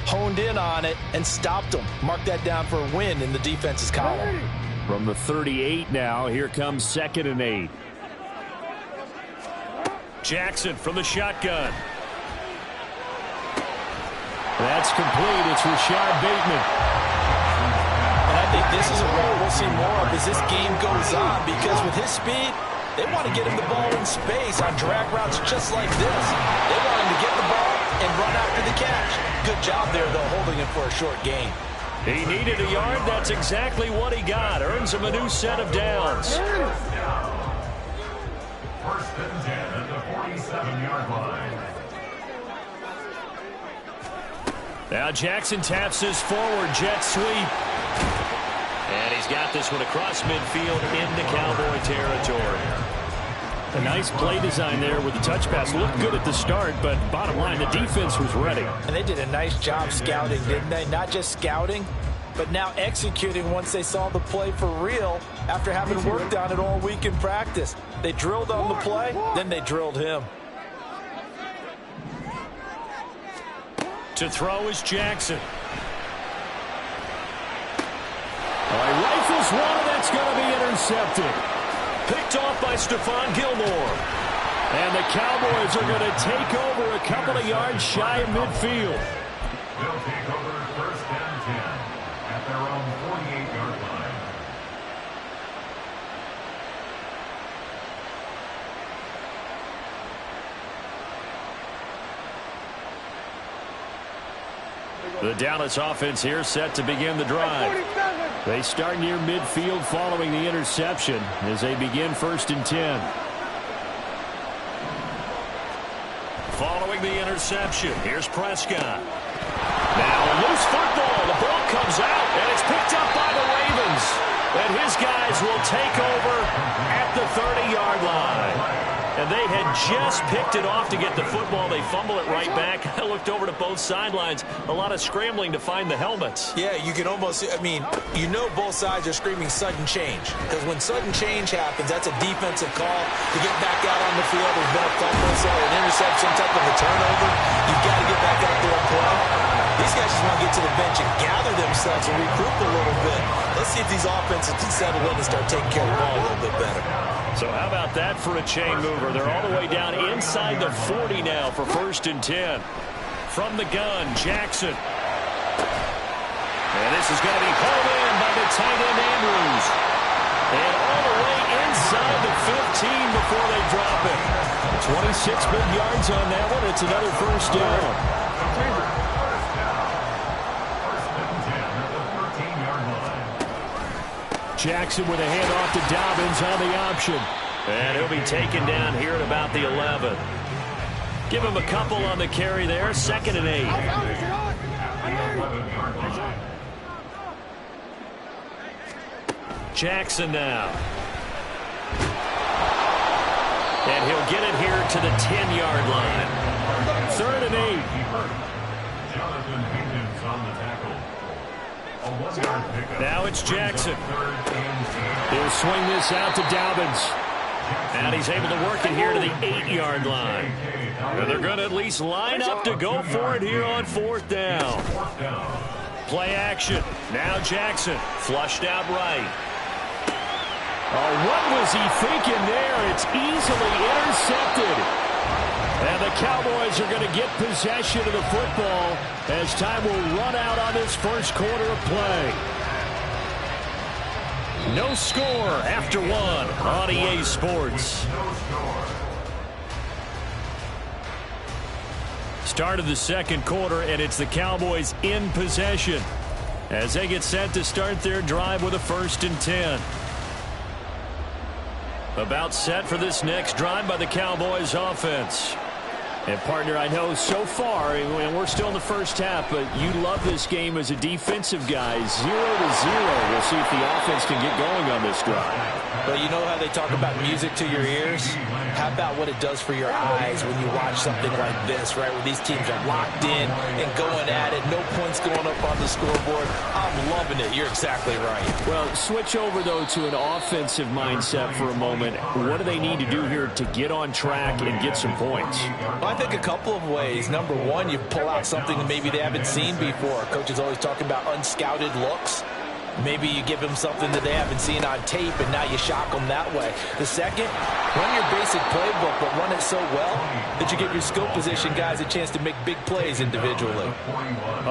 honed in on it, and stopped them. Mark that down for a win in the defense's column. From the 38 now, here comes 2nd and 8. Jackson from the shotgun. That's complete. It's Rashad Bateman. And I think this is a role we'll see more of as this game goes on, because with his speed, they want to get him the ball in space on drag routes just like this. They want him to get the ball and run after the catch. Good job there, though, holding him for a short gain. He needed a yard. That's exactly what he got. Earns him a new set of downs. First and 10 at the 47-yard line. Now Jackson taps his forward jet sweep. And he's got this one across midfield into Cowboy territory. A nice play design there with the touch pass. Looked good at the start, but bottom line, the defense was ready. And they did a nice job scouting, didn't they? Not just scouting, but now executing once they saw the play for real after having worked on it all week in practice. They drilled on the play, then they drilled him. To throw is Jackson. He rifles one, and that's going to be intercepted. Picked off by Stephon Gilmore. And the Cowboys are going to take over a couple of yards shy of midfield. They'll take over first and 10 at their own 48-yard line. The Dallas offense here set to begin the drive. They start near midfield following the interception as they begin first and 10. Following the interception, here's Prescott. Now a loose football. The ball comes out, and it's picked up by the Ravens. And his guys will take over at the 30-yard line. And they had just picked it off to get the football. They fumble it right back. I looked over to both sidelines. A lot of scrambling to find the helmets. Yeah, you can almost, I mean, you know both sides are screaming sudden change. Because when sudden change happens, that's a defensive call to get back out on the field. There's been a fumble, so an interception, type of a turnover. You've got to get back out there and play. These guys just want to get to the bench and gather themselves and regroup a little bit. Let's see if these offenses can settle in and start taking care of the ball a little bit better. So how about that for a chain mover? They're all the way down inside the 40 now for first and 10. From the gun, Jackson. And this is going to be pulled in by the tight end Andrews. And all the way inside the 15 before they drop it. 26 big yards on that one. It's another first down. Jackson with a handoff to Dobbins on the option. And he'll be taken down here at about the 11. Give him a couple on the carry there. 2nd and 8. Jackson now. And he'll get it here to the 10-yard line. 3rd and 8. Jonathan Higgins on the tackle. A 1-yard pickup. Now it's Jackson. 3rd and 10. He'll swing this out to Dobbins. And he's able to work it here to the 8-yard line. And they're going to at least line up to go for it here on 4th down. Play action. Now Jackson. Flushed out right. Oh, what was he thinking there? It's easily intercepted. And the Cowboys are going to get possession of the football as time will run out on this first quarter of play. No score after one on EA Sports. Start of the second quarter, and it's the Cowboys in possession as they get set to start their drive with a 1st and 10. About set for this next drive by the Cowboys offense. And, partner, I know so far, and we're still in the first half, but you love this game as a defensive guy. 0-0. We'll see if the offense can get going on this drive. Well, you know how they talk about music to your ears? How about what it does for your eyes when you watch something like this, right, where these teams are locked in and going at it, no points going up on the scoreboard. I'm loving it. You're exactly right. Well, switch over, though, to an offensive mindset for a moment. What do they need to do here to get on track and get some points? Well, I think a couple of ways. Number one, you pull out something that maybe they haven't seen before. Coach is always talking about unscouted looks. Maybe you give them something that they haven't seen on tape, and now you shock them that way. The second, run your basic playbook, but run it so well that you give your skill position guys a chance to make big plays individually.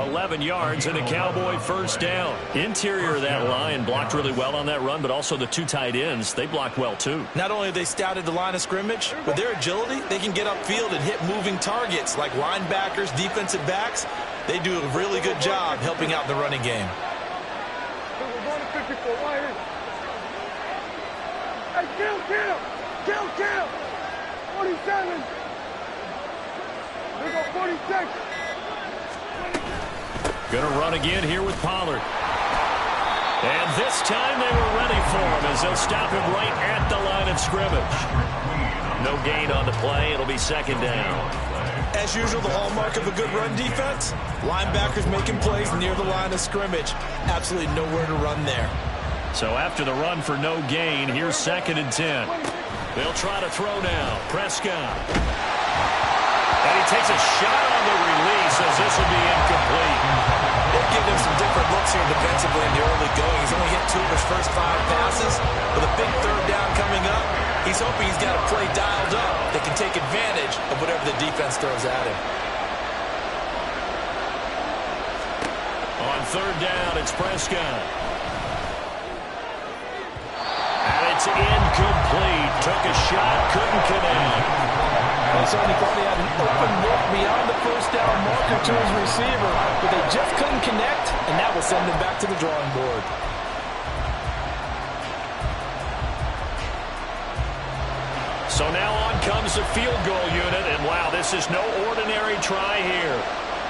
11 yards and a Cowboy first down. Interior of that line blocked really well on that run, but also the two tight ends, they blocked well too. Not only have they scouted the line of scrimmage, with their agility, they can get upfield and hit moving targets like linebackers, defensive backs. They do a really good job helping out the running game. Hey, kill! 47. They go 46. Gonna run again here with Pollard. And this time they were ready for him as they'll stop him right at the line of scrimmage. No gain on the play. It'll be second down. As usual, the hallmark of a good run defense, linebackers making plays near the line of scrimmage. Absolutely nowhere to run there. So after the run for no gain, here's 2nd and 10. They'll try to throw now. Prescott. And he takes a shot on the release as this will be incomplete. They've given him some different looks here defensively in the early going. He's only hit 2 of his first 5 passes. With a big 3rd down coming up, he's hoping he's got a play dialed up that can take advantage of whatever the defense throws at him. On 3rd down, it's Prescott. And it's incomplete. Took a shot, couldn't connect. They certainly thought he had an open look beyond the first down marker to his receiver, but they just couldn't connect, and that will send them back to the drawing board. So now on comes the field goal unit, and wow, this is no ordinary try here.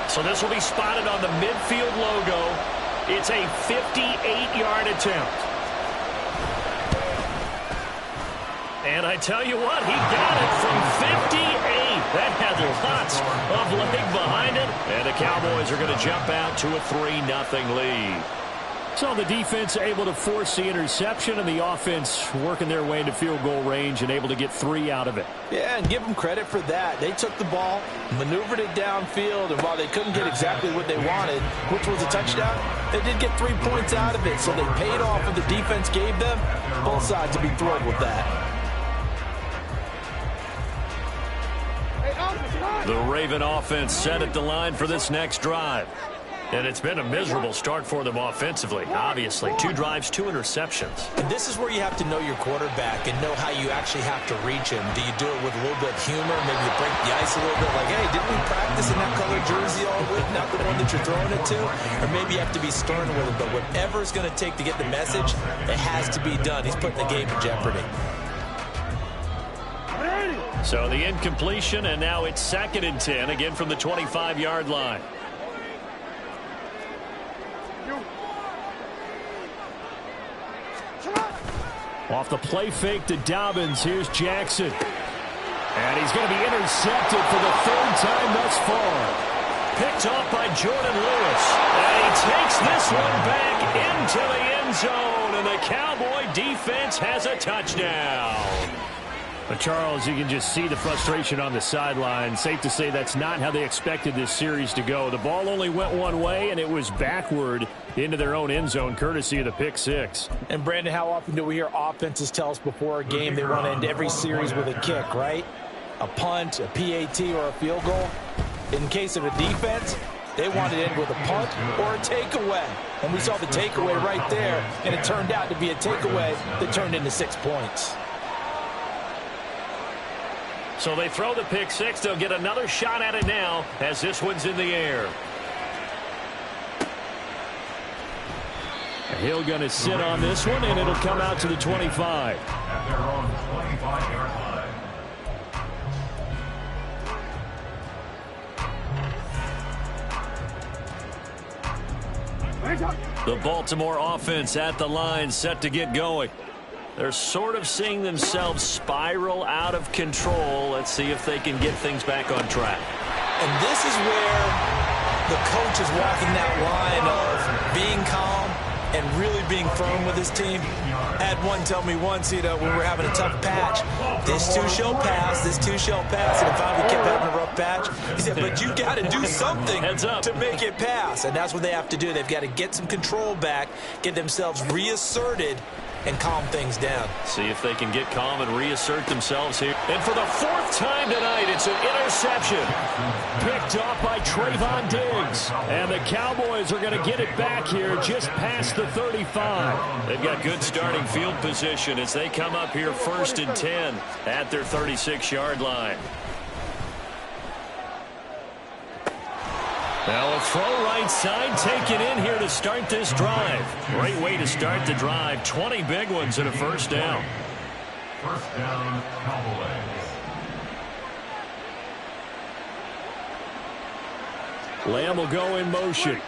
So this will be spotted on the midfield logo. It's a 58-yard attempt. And I tell you what, he got it from 58. That had lots of leg behind it. And the Cowboys are going to jump out to a 3-0 lead. So the defense able to force the interception, and the offense working their way into field goal range and able to get 3 out of it. Yeah, and give them credit for that. They took the ball, maneuvered it downfield, and while they couldn't get exactly what they wanted, which was a touchdown, they did get 3 points out of it. So they paid off what the defense gave them. Both sides will be thrilled with that. The Raven offense set at the line for this next drive. And it's been a miserable start for them offensively. Obviously, 2 drives, 2 interceptions. And this is where you have to know your quarterback and know how you actually have to reach him. Do you do it with a little bit of humor? Maybe you break the ice a little bit like, hey, didn't we practice in that color jersey all week, not the one that you're throwing it to? Or maybe you have to be stern with him. But whatever it's going to take to get the message, it has to be done. He's putting the game in jeopardy. So the incompletion, and now it's 2nd and 10, again from the 25-yard line. Off the play fake to Dobbins, here's Jackson. And he's going to be intercepted for the 3rd time thus far. Picked off by Jordan Lewis. And he takes this one back into the end zone, and the Cowboy defense has a touchdown. But Charles, you can just see the frustration on the sideline. Safe to say that's not how they expected this series to go. The ball only went one way, and it was backward into their own end zone, courtesy of the pick 6. And, Brandon, how often do we hear offenses tell us before a game they want to end every series with a kick, right? A punt, a PAT, or a field goal. In case of a defense, they want to end with a punt or a takeaway. And we saw the takeaway right there, and it turned out to be a takeaway that turned into 6 points. So they throw the pick 6. They'll get another shot at it now as this one's in the air. He'll going to sit on this one, and it'll come out to the 25. At their own 25-yard line. The Baltimore offense at the line, set to get going. They're sort of seeing themselves spiral out of control. Let's see if they can get things back on track. And this is where the coach is walking that line of being calm and really being firm with his team. I had one tell me once, when we were having a tough patch, this too shall pass, this too shall pass. And finally we kept having a rough patch. He said, but you got to do something to make it pass. And that's what they have to do. They've got to get some control back, get themselves reasserted, and calm things down. See if they can get calm and reassert themselves here. And for the 4th time tonight, it's an interception. Picked off by Trayvon Diggs. And the Cowboys are going to get it back here just past the 35. They've got good starting field position as they come up here 1st and 10 at their 36-yard line. Now a throw right side taken in here to start this drive. Great way to start the drive. 20 big ones and a first down. First down, Cowboys. Lamb will go in motion.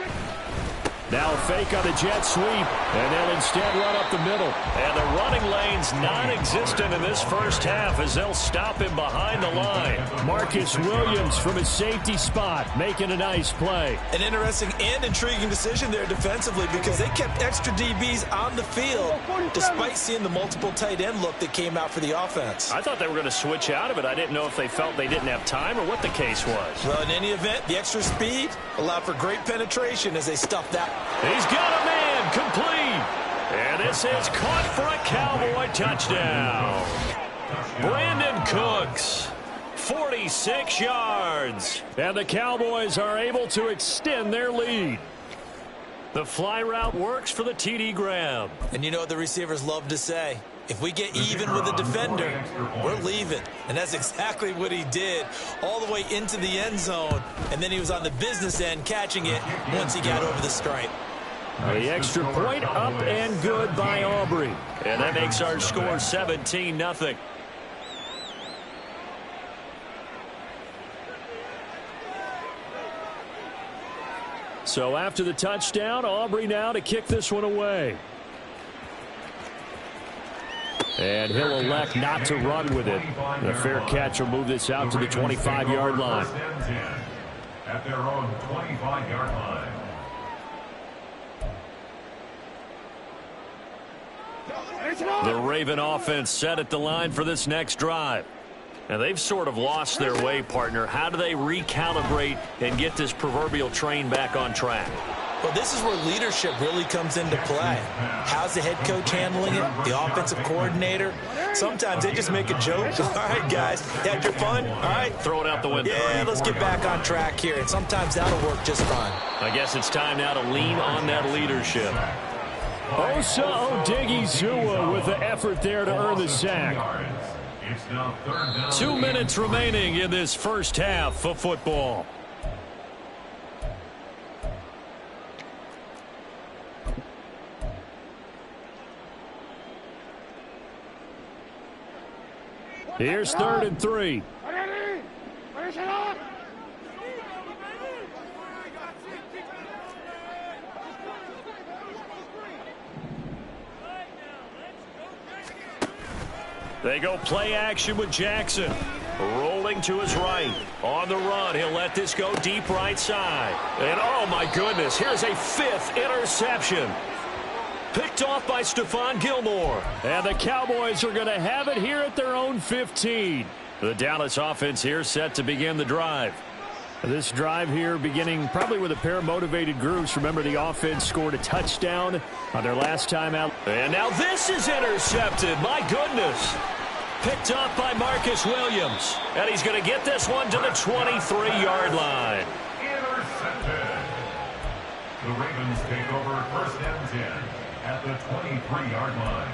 Now a fake on the jet sweep, and they'll instead run up the middle. And the running lane's non-existent in this first half as they'll stop him behind the line. Marcus Williams from his safety spot making a nice play. An interesting and intriguing decision there defensively because they kept extra DBs on the field despite seeing the multiple tight end look that came out for the offense. I thought they were going to switch out of it. I didn't know if they felt they didn't have time or what the case was. Well, in any event, the extra speed allowed for great penetration as they stuffed that. He's got a man complete. And this is caught for a Cowboy touchdown. Brandon Cooks, 46 yards. And the Cowboys are able to extend their lead. The fly route works for the TD grab. And you know what the receivers love to say? If we get even with the defender, we're leaving. And that's exactly what he did all the way into the end zone. And then he was on the business end catching it once he got over the stripe. The extra point up and good by Aubrey. And that makes our score 17-0. So after the touchdown, Aubrey now to kick this one away. And he'll elect not to run with it. A fair catch will move this out to the 25-yard line. At their own 25-yard line. The Raven offense set at the line for this next drive. And they've sort of lost their way, partner. How do they recalibrate and get this proverbial train back on track? Well, this is where leadership really comes into play. How's the head coach handling it? The offensive coordinator? Sometimes they just make a joke. All right, guys, had your fun? All right. Throw it out the window. Yeah, let's get back on track here. And sometimes that'll work just fine. I guess it's time now to lean on that leadership. Osa Odigizua with the effort there to earn the sack. 2 minutes remaining in this first half of football. Here's 3rd and 3. They go play action with Jackson. Rolling to his right. On the run, he'll let this go deep right side. And oh my goodness, here's a 5th interception. Picked off by Stephon Gilmore. And the Cowboys are going to have it here at their own 15. The Dallas offense here set to begin the drive. This drive here beginning probably with a pair of motivated groups. Remember, the offense scored a touchdown on their last time out. And now this is intercepted. My goodness. Picked off by Marcus Williams. And he's going to get this one to the 23-yard line. Intercepted. The Ravens take over 1st and 10 at the 23-yard line.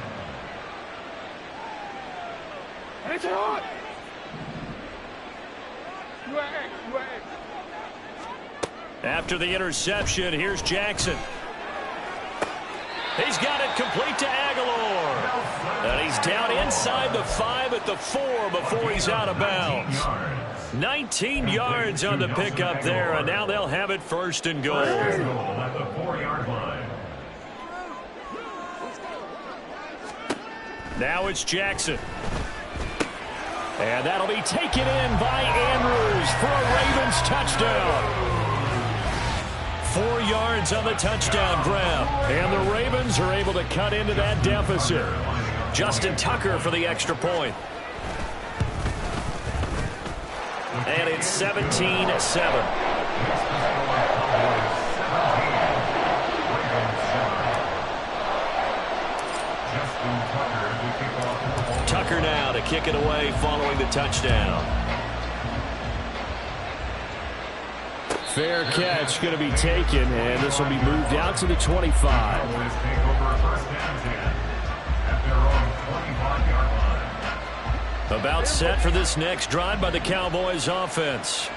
After the interception, here's Jackson. He's got it complete to Aguilar. And he's down inside the 5 at the 4 before he's out of bounds. 19 yards on the pickup there, and now they'll have it first and goal. At the 4-yard line. Now it's Jackson. And that'll be taken in by Andrews for a Ravens touchdown. 4 yards on the touchdown grab. And the Ravens are able to cut into that deficit. Justin Tucker for the extra point. And it's 17-7. Tucker now to kick it away following the touchdown. Fair catch going to be taken, and this will be moved out to the 25. About set for this next drive by the Cowboys offense.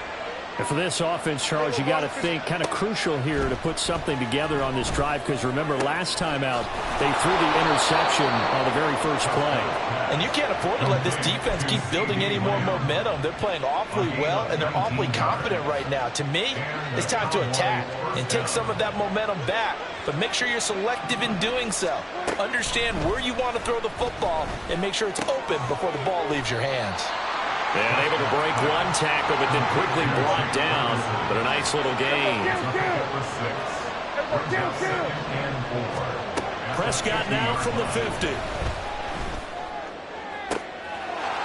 And for this offense, Charles, you got to think kind of crucial here to put something together on this drive, because remember last time out they threw the interception on the very first play. And you can't afford to let this defense keep building any more momentum. They're playing awfully well, and they're awfully confident right now. To me, it's time to attack and take some of that momentum back, but make sure you're selective in doing so. Understand where you want to throw the football and make sure it's open before the ball leaves your hands. And able to break one tackle, but then quickly brought down. But a nice little gain. Prescott now from the 50.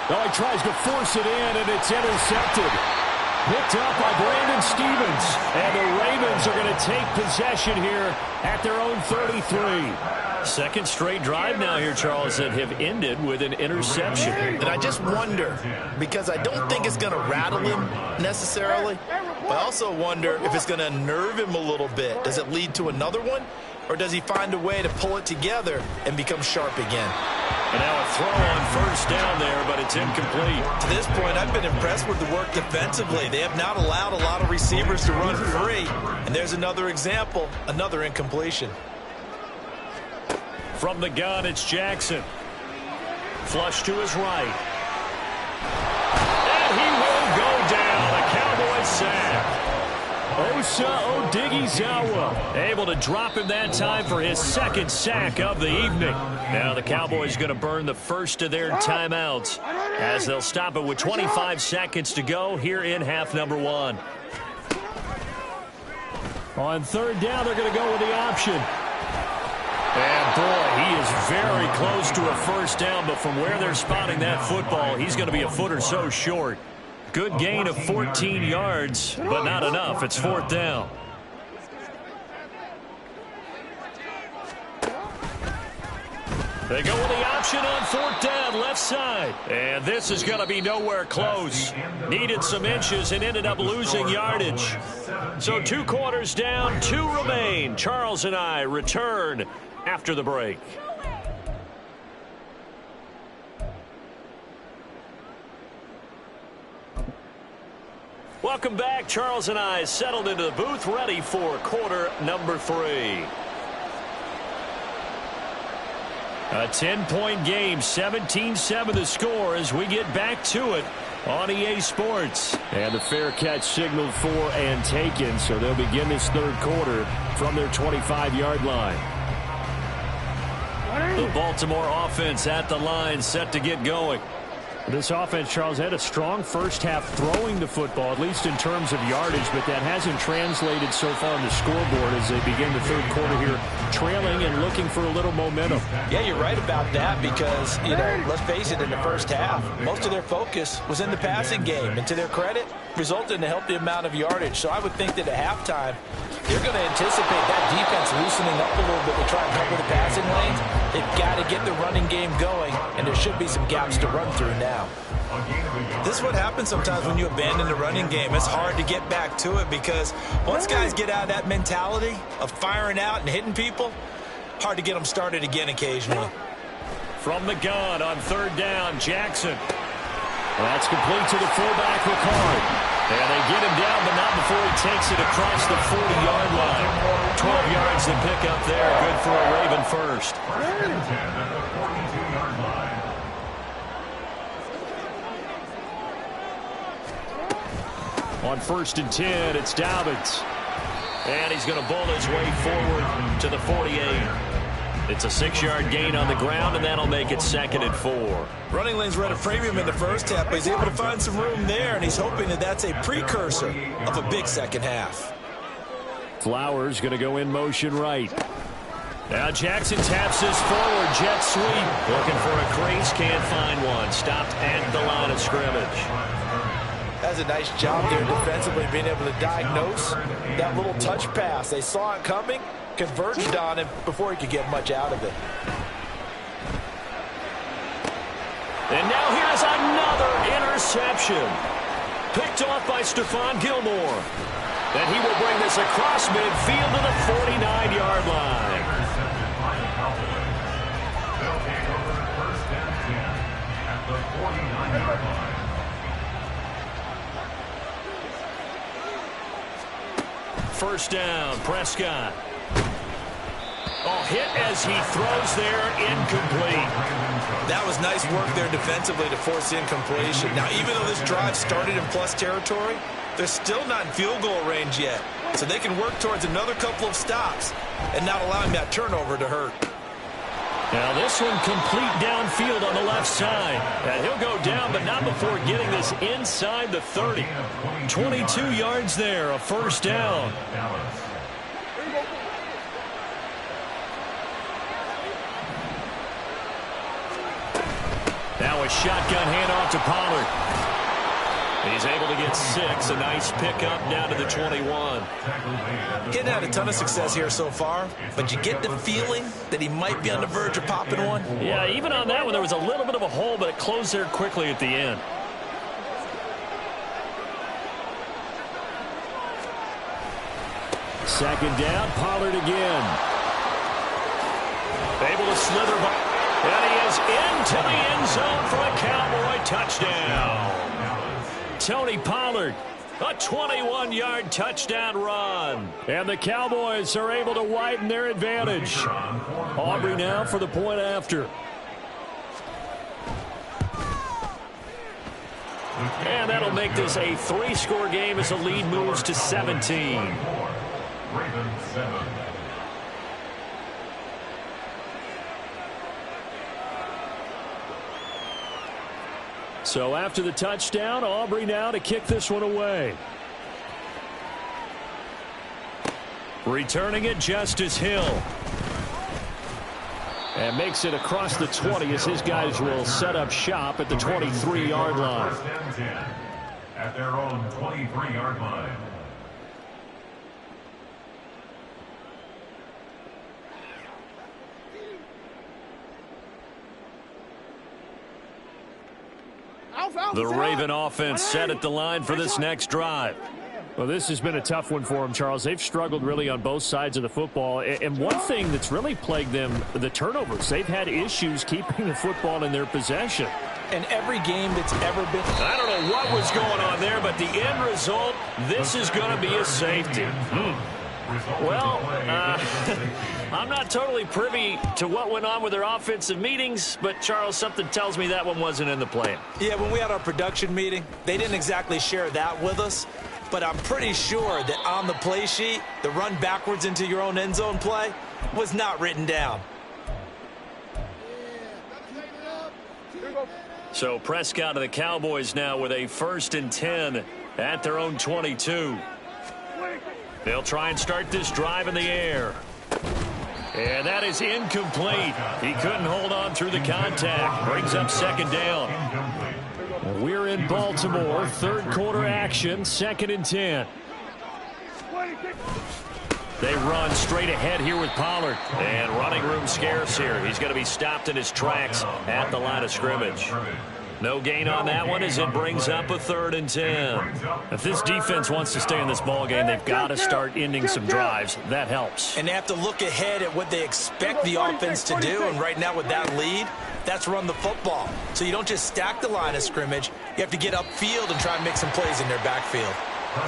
Oh, he tries to force it in, and it's intercepted. Picked up by Brandon Stevens. And the Ravens are going to take possession here at their own 33. Second straight drive now here, Charles, that have ended with an interception. And I just wonder, because I don't think it's going to rattle him necessarily, but I also wonder if it's going to unnerve him a little bit. Does it lead to another one, or does he find a way to pull it together and become sharp again? And now a throw on first down there, but it's incomplete. To this point, I've been impressed with the work defensively. They have not allowed a lot of receivers to run free. And there's another example, another incompletion. From the gun, it's Jackson. Flush to his right. And he will go down. A Cowboys sack. Osa Odighizuwa able to drop him that time for his second sack of the evening. Now the Cowboys going to burn the first of their timeouts as they'll stop it with 25 seconds to go here in half number 1. On third down, they're going to go with the option. And boy, he is very close to a first down, but from where they're spotting that football, he's going to be a foot or so short. Good gain of 14 yards, but not enough. It's fourth down. They go with the option on fourth down, left side. And this is going to be nowhere close. Needed some inches and ended up losing yardage. So 2 quarters down, 2 remain. Charles and I return after the break. Welcome back. Charles and I settled into the booth, ready for quarter number 3. A 10-point game, 17-7 the score as we get back to it on EA Sports. And the fair catch signaled for and taken, so they'll begin this third quarter from their 25-yard line. The Baltimore offense at the line, set to get going. This offense, Charles, had a strong first half throwing the football, at least in terms of yardage, but that hasn't translated so far on the scoreboard as they begin the third quarter here, trailing and looking for a little momentum. Yeah, you're right about that because, let's face it, in the first half, most of their focus was in the passing game. And to their credit, resulted in a healthy amount of yardage. So I would think that at halftime, they're going to anticipate that defense loosening up a little bit to try and cover the passing lanes. They've got to get the running game going, and there should be some gaps to run through now. This is what happens sometimes when you abandon the running game. It's hard to get back to it because once guys get out of that mentality of firing out and hitting people, hard to get them started again occasionally. From the gun on third down, Jackson. That's complete to the fullback, Ricard. And they get him down, but not before he takes it across the 40-yard line. 12 yards to pick up there. Good for a Raven first. First and 10 at the 42-yard line. On 1st and 10, it's Dobbins. And he's going to bowl his way forward to the 48. It's a 6-yard gain on the ground, and that'll make it 2nd and 4. Running lanes were at a premium in the first half, but he's able to find some room there, and he's hoping that that's a precursor of a big second half. Flowers going to go in motion right. Now Jackson taps this forward, jet sweep. Looking for a crease, can't find one. Stopped at the line of scrimmage. That's a nice job there defensively, being able to diagnose that little touch pass. They saw it coming, converged on him before he could get much out of it. And now here's another interception. Picked off by Stephon Gilmore. And he will bring this across midfield to the 49-yard line. They'll take over at 1st and 10 at the 49-yard line. First down, Prescott. Oh, hit as he throws there, incomplete. That was nice work there defensively to force incompletion. Now, even though this drive started in plus territory, they're still not in field goal range yet. So they can work towards another couple of stops and not allowing that turnover to hurt. Now this one complete downfield on the left side. And he'll go down, but not before getting this inside the 30. 22 yards there, a first down. Now a shotgun handoff to Pollard. He's able to get 6. A nice pickup down to the 21. Getting had a ton of success here so far, but you get the feeling that he might be on the verge of popping one. Yeah, even on that one, there was a little bit of a hole, but it closed there quickly at the end. Second down, Pollard again. Able to slither by. And he is into the end zone for a Cowboy touchdown. Tony Pollard, a 21-yard touchdown run. And the Cowboys are able to widen their advantage. Aubrey now for the point after. And that'll make this a 3-score game as the lead moves to 17. Ravens 7. So after the touchdown, Aubrey now to kick this one away. Returning it, Justice Hill. And makes it across the 20 as his guys will set up shop at the 23-yard line. 1st and 10 at their own 23-yard line. The Raven offense set at the line for this next drive. Well, this has been a tough one for them, Charles. They've struggled really on both sides of the football. And one thing that's really plagued them, the turnovers. They've had issues keeping the football in their possession. And every game that's ever been... I don't know what was going on there, but the end result, this is going to be a safety. Well, I'm not totally privy to what went on with their offensive meetings, but, Charles, something tells me that one wasn't in the plan. Yeah, when we had our production meeting, they didn't exactly share that with us, but I'm pretty sure that on the play sheet, the run backwards into your own end zone play was not written down. So Prescott and the Cowboys now with a 1st and 10 at their own 22. They'll try and start this drive in the air. And that is incomplete. He couldn't hold on through the contact. Brings up 2nd down. We're in Baltimore. 3rd quarter action. 2nd and 10. They run straight ahead here with Pollard. And running room scarce here. He's going to be stopped in his tracks at the line of scrimmage. No gain on that one as it brings up a 3rd and 10. If this defense wants to stay in this ballgame, they've got to start ending some drives. That helps. And they have to look ahead at what they expect the offense to do. And right now with that lead, that's run the football. So you don't just stack the line of scrimmage. You have to get upfield and try and make some plays in their backfield.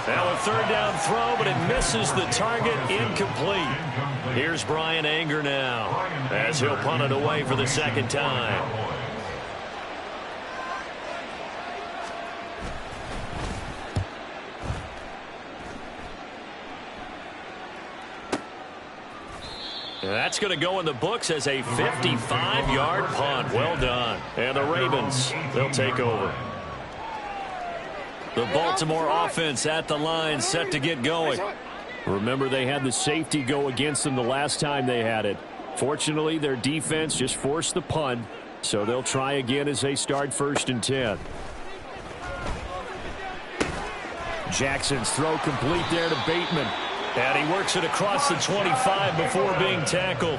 Now a 3rd down throw, but it misses the target. Incomplete. Here's Brian Anger now as he'll punt it away for the 2nd time. That's going to go in the books as a 55-yard punt. Well done. And the Ravens, they'll take over. The Baltimore offense at the line, set to get going. Remember, they had the safety go against them the last time they had it. Fortunately, their defense just forced the punt, so they'll try again as they start 1st and 10. Jackson's throw complete there to Bateman. And he works it across the 25 before being tackled.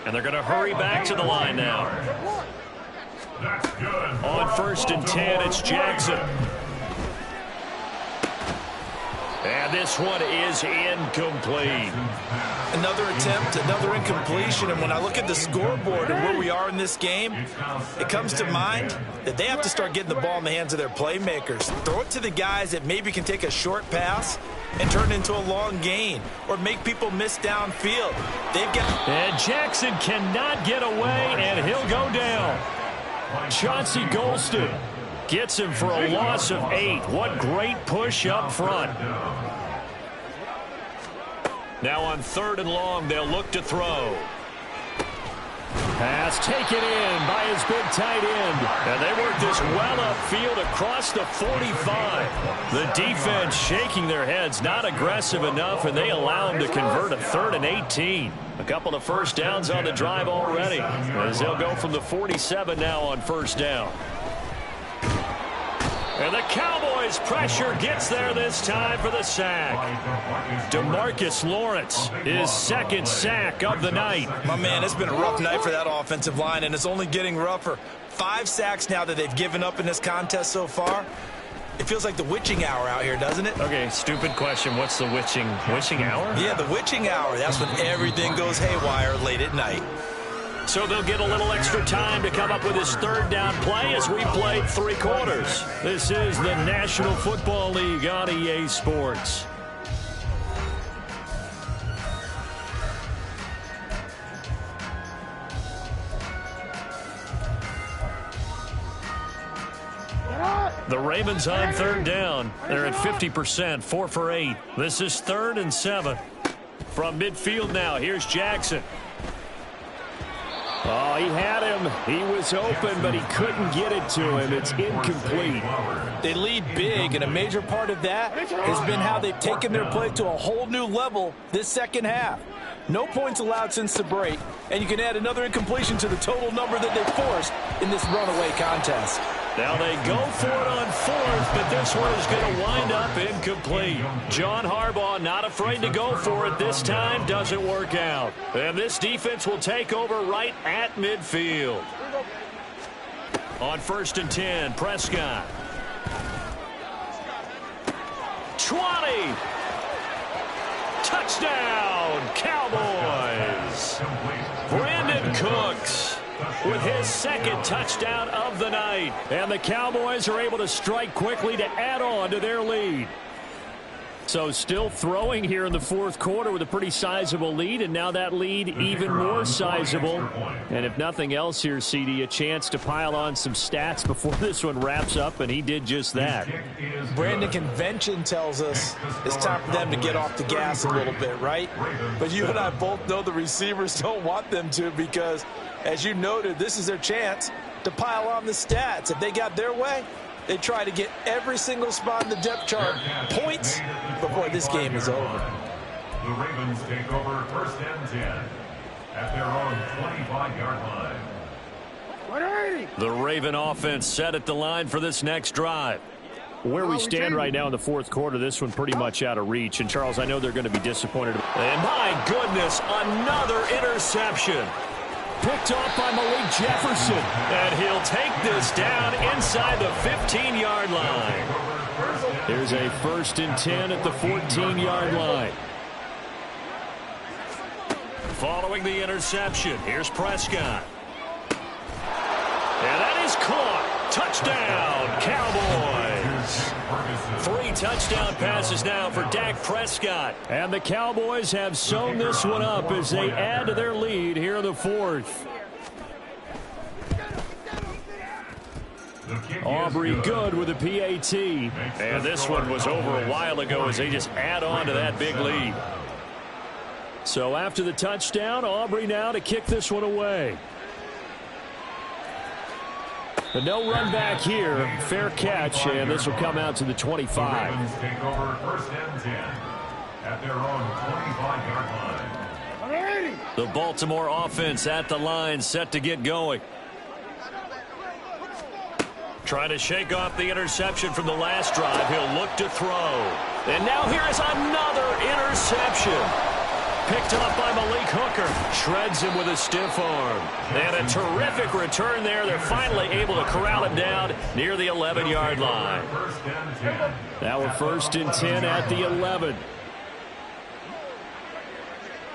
And they're going to hurry back to the line now. On 1st and 10, it's Jackson. And this one is incomplete. Another attempt, another incompletion. And when I look at the scoreboard and where we are in this game, it comes to mind that they have to start getting the ball in the hands of their playmakers. Throw it to the guys that maybe can take a short pass and turn it into a long gain or make people miss downfield. And Jackson cannot get away, and he'll go down. Chauncey Golston gets him for a loss of 8. What great push up front. Now on 3rd and long, they'll look to throw. Pass taken in by his big tight end. And they work this well upfield across the 45. The defense shaking their heads, not aggressive enough, and they allow them to convert a 3rd and 18. A couple of 1st downs on the drive already, as they'll go from the 47 now on 1st down. And the Cowboys' pressure gets there this time for the sack. DeMarcus Lawrence, his 2nd sack of the night. My man, it's been a rough night for that offensive line, and it's only getting rougher. 5 sacks now that they've given up in this contest so far. It feels like the witching hour out here, doesn't it? Okay, stupid question. What's the witching hour? Yeah, the witching hour. That's when everything goes haywire late at night. So they'll get a little extra time to come up with his 3rd down play as we played 3 quarters. This is the National Football League on EA Sports. The Ravens on 3rd down. They're at 50%, 4 for 8. This is 3rd and 7. From midfield now, here's Jackson. Oh, he had him. He was open, but he couldn't get it to him. It's incomplete. They lead big, and a major part of that has been how they've taken their play to a whole new level this 2nd half. No points allowed since the break, and you can add another incompletion to the total number that they forced in this runaway contest. Now they go for it on 4th, but this one is going to wind up incomplete. John Harbaugh not afraid to go for it this time. Doesn't work out. And this defense will take over right at midfield. On 1st and 10, Prescott. 20. Touchdown, Cowboys. Brandon Cooks with his 2nd touchdown of the night. And the Cowboys are able to strike quickly to add on to their lead. So still throwing here in the 4th quarter with a pretty sizable lead, and now that lead even more sizable. And if nothing else here, CD, a chance to pile on some stats before this one wraps up, and he did just that. Brandon, convention tells us it's time for them to get off the gas a little bit, right? But you and I both know the receivers don't want them to, because, as you noted, this is their chance to pile on the stats. If they got their way, they try to get every single spot in the depth chart points before this game is over. The Ravens take over 1st and 10 at their own 25-yard line. 180. The Raven offense set at the line for this next drive. Where we stand right now in the 4th quarter, this one pretty much out of reach. And, Charles, I know they're going to be disappointed. And, my goodness, another interception. picked off by Malik Jefferson. And he'll take this down inside the 15-yard line. Here's a 1st and 10 at the 14-yard line. Following the interception, here's Prescott. And that is caught. Touchdown, Cowboys. 3 touchdown passes now for Dak Prescott. And the Cowboys have sewn this one up as they add to their lead here in the 4th. Aubrey good with a PAT. And this one was over a while ago as they just add on to that big lead. So after the touchdown, Aubrey now to kick this one away. But no run back here. Fair catch, and this will come out to the 25. Take over 1st and 10 at their own 25-yard line. The Baltimore offense at the line, set to get going. Trying to shake off the interception from the last drive. He'll look to throw. And now here is another interception. Picked off by Malik Hooker. Shreds him with a stiff arm. And a terrific return there. They're finally able to corral him down near the 11-yard line. Now we're 1st and 10 at the 11.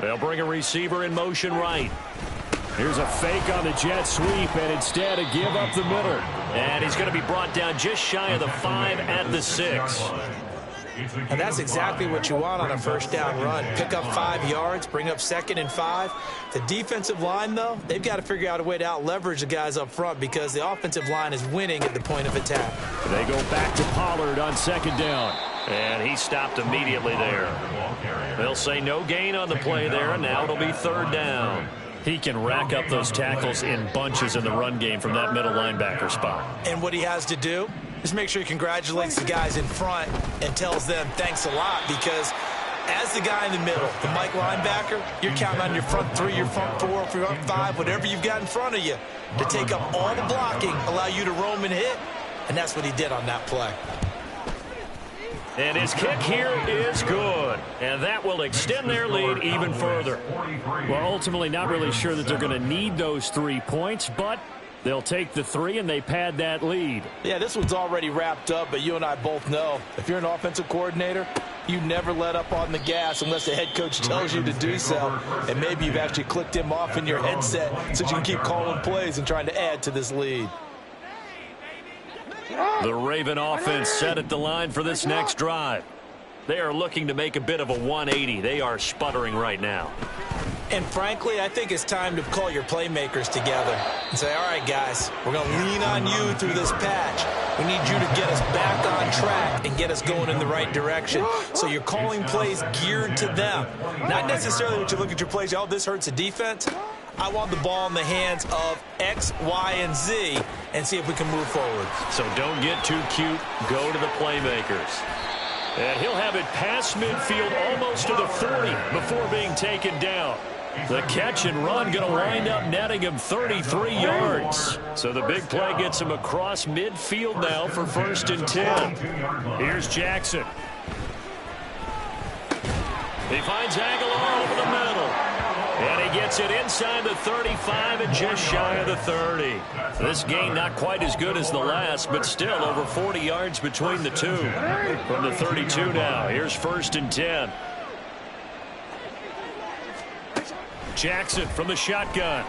They'll bring a receiver in motion right. Here's a fake on the jet sweep, and instead a give up the middle. And he's going to be brought down just shy of the 5 at the 6. And that's exactly what you want on a 1st down run. Pick up 5 yards, bring up 2nd and 5. The defensive line, though, they've got to figure out a way to out-leverage the guys up front because the offensive line is winning at the point of attack. They go back to Pollard on 2nd down. And he stopped immediately there. They'll say no gain on the play there, and now it'll be 3rd down. He can rack up those tackles in bunches in the run game from that middle linebacker spot. And what he has to do is make sure he congratulates the guys in front and tells them thanks a lot because as the guy in the middle, the Mike linebacker, you're counting on your front 3, your front 4, your front 5, whatever you've got in front of you to take up all the blocking, allow you to roam and hit, and that's what he did on that play. And his kick here is good. And that will extend their lead even further. Well, ultimately not really sure that they're going to need those 3 points, but they'll take the 3 and they pad that lead. Yeah, this one's already wrapped up, but you and I both know if you're an offensive coordinator, you never let up on the gas unless the head coach tells you to do so. And maybe you've actually clicked him off in your headset so you can keep calling plays and trying to add to this lead. The Raven offense set at the line for this next drive. They are looking to make a bit of a 180. They are sputtering right now. And frankly, I think it's time to call your playmakers together and say, all right, guys, we're going to lean on you through this patch. We need you to get us back on track and get us going in the right direction. So you're calling plays geared to them. Not necessarily when you look at your plays, oh, this hurts the defense. I want the ball in the hands of X, Y, and Z and see if we can move forward. So don't get too cute. Go to the playmakers. And he'll have it past midfield almost to the 40 before being taken down. The catch and run going to wind up netting him 33 yards. So the big play gets him across midfield now for 1st and 10. Here's Jackson. He finds Aguilar over the middle. And he gets it inside the 35 and just shy of the 30. This gain not quite as good as the last, but still over 40 yards between the two. From the 32 now, here's 1st and 10. Jackson from the shotgun.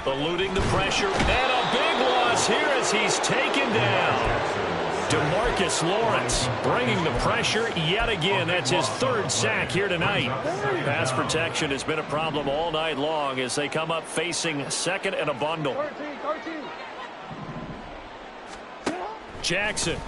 Eluding the pressure, and a big loss here as he's taken down. DeMarcus Lawrence bringing the pressure yet again. That's his 3rd sack here tonight. Pass protection has been a problem all night long as they come up facing 2nd and a bundle. Jackson.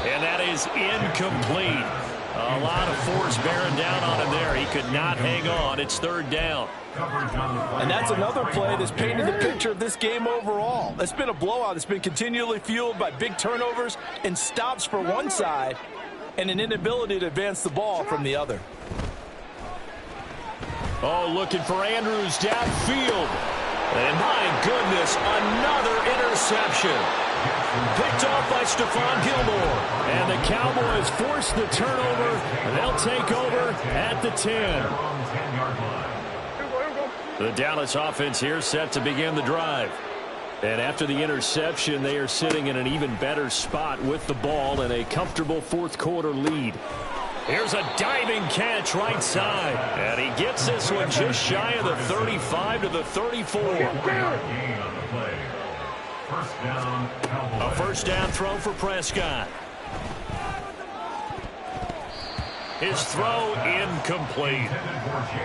And that is incomplete. A lot of force bearing down on him there. He could not hang on. It's 3rd down. And that's another play that's painted the picture of this game overall. It's been a blowout. It's been continually fueled by big turnovers and stops for one side and an inability to advance the ball from the other. Oh, looking for Andrews downfield. And my goodness, another interception. Picked off by Stephon Gilmore. And the Cowboys force the turnover, and they'll take over at the 10. The Dallas offense here set to begin the drive. And after the interception, they are sitting in an even better spot with the ball and a comfortable fourth-quarter lead. Here's a diving catch right side. And he gets this one just shy of the 35 to the 34. A first down throw for Prescott. His throw incomplete.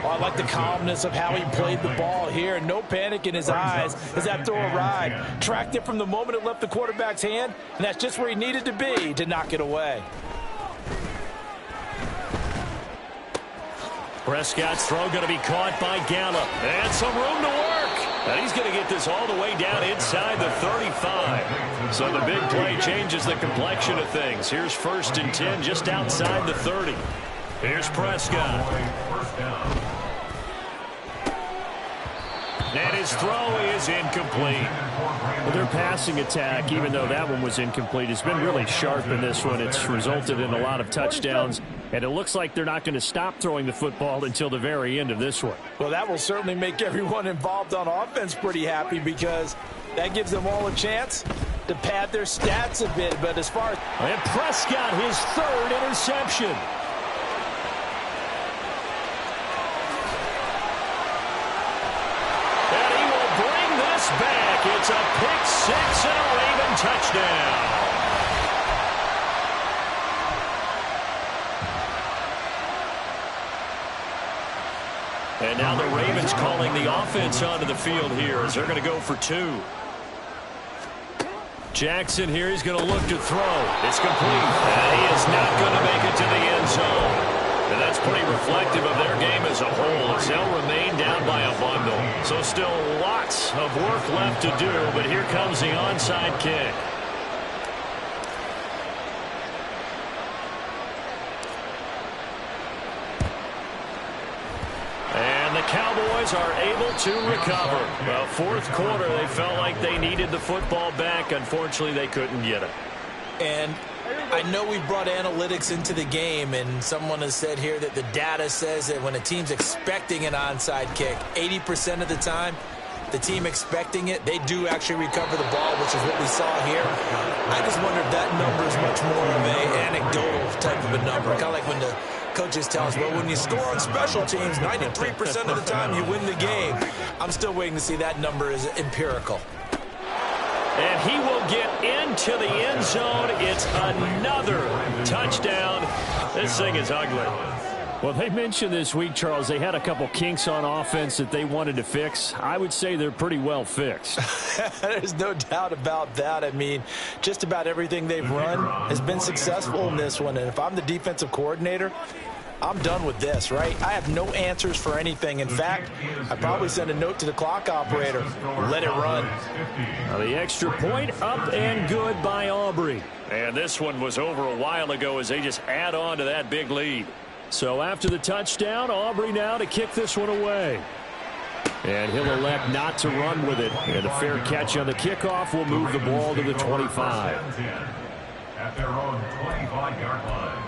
Oh, I like the calmness of how he played the ball here. No panic in his eyes as that throw arrived. Tracked it from the moment it left the quarterback's hand, and that's just where he needed to be to knock it away. Prescott's throw going to be caught by Gallup. And some room to work. And he's going to get this all the way down inside the 35. So the big play changes the complexion of things. Here's 1st and 10 just outside the 30. Here's Prescott. And his throw is incomplete. Well, their passing attack, even though that one was incomplete, has been really sharp in this one. It's resulted in a lot of touchdowns, and it looks like they're not going to stop throwing the football until the very end of this one. Well, that will certainly make everyone involved on offense pretty happy because that gives them all a chance to pad their stats a bit. But as far as... And Prescott, his 3rd interception. Back. It's a pick 6 and a Raven touchdown. And now the Ravens calling the offense onto the field here as they're going to go for 2. Jackson here, he's going to look to throw. It's complete. And he is not going to make it to the end zone. And that's pretty reflective of their game as a whole as they'll remain down by a bundle. So still lots of work left to do, but here comes the onside kick. And the Cowboys are able to recover. Well, 4th quarter, they felt like they needed the football back. Unfortunately, they couldn't get it. And I know we brought analytics into the game, and someone has said here that the data says that when a team's expecting an onside kick, 80% of the time, the team expecting it, they do actually recover the ball, which is what we saw here. I just wonder if that number is much more of an anecdotal type of a number, kind of like when the coaches tell us, well, when you score on special teams, 93% of the time you win the game. I'm still waiting to see that number is empirical. And he will get into the end zone. It's another touchdown. This thing is ugly. Well, they mentioned this week, Charles, they had a couple kinks on offense that they wanted to fix. I would say they're pretty well fixed. There's no doubt about that. I mean, just about everything they've run has been successful in this one. And if I'm the defensive coordinator, I'm done with this, right? I have no answers for anything. In fact, I probably send a note to the clock operator. Let it run. Now the extra point up and good by Aubrey. And this one was over a while ago as they just add on to that big lead. So after the touchdown, Aubrey now to kick this one away. And he'll elect not to run with it. And a fair catch on the kickoff will move the ball to the 25. At their own 25-yard line.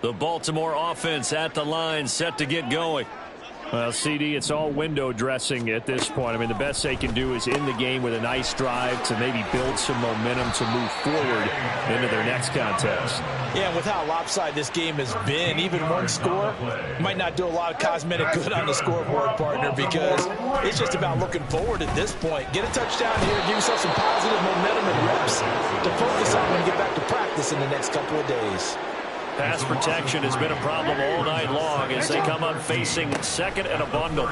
The Baltimore offense at the line, set to get going. Well, CD, it's all window dressing at this point. I mean, the best they can do is end the game with a nice drive to maybe build some momentum to move forward into their next contest. Yeah, with how lopsided this game has been, even one score might not do a lot of cosmetic good on the scoreboard, partner, because it's just about looking forward at this point. Get a touchdown here, give yourself some positive momentum and reps to focus on when you get back to practice in the next couple of days. Pass protection has been a problem all night long as they come up facing 2nd and a bundle.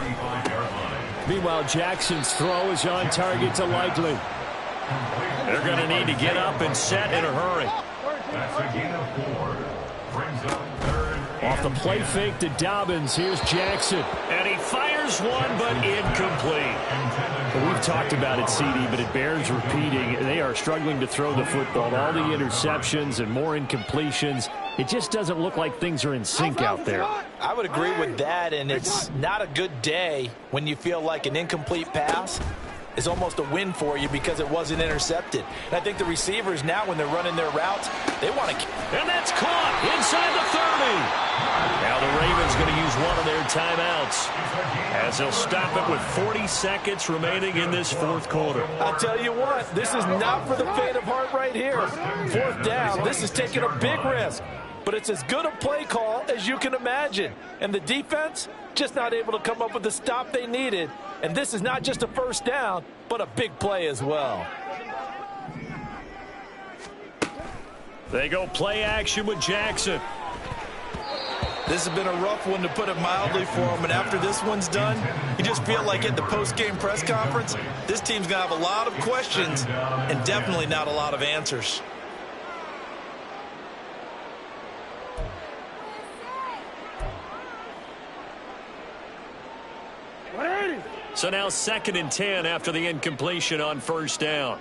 Meanwhile, Jackson's throw is on target to Likely. They're going to need to get up and set in a hurry. That's a gain of 4. Brings up 3rd Off the play fake to Dobbins. Here's Jackson. And he fires one, but incomplete. Well, we've talked about it, CD, but it bears repeating. They are struggling to throw the football. All the interceptions and more incompletions. It just doesn't look like things are in sync out there. I would agree with that, and it's not a good day when you feel like an incomplete pass is almost a win for you because it wasn't intercepted. And I think the receivers now, when they're running their routes, they want to... And that's caught inside the 30. Now the Ravens going to use one of their timeouts as they'll stop it with 40 seconds remaining in this fourth quarter. I'll tell you what, this is not for the faint of heart right here. Fourth down, this is taking a big risk. But it's as good a play call as you can imagine. And the defense just not able to come up with the stop they needed. And this is not just a first down, but a big play as well. They go play action with Jackson. This has been a rough one, to put it mildly, for him. And after this one's done, you just feel like at the post-game press conference, this team's going to have a lot of questions and definitely not a lot of answers. So now 2nd and 10 after the incompletion on first down.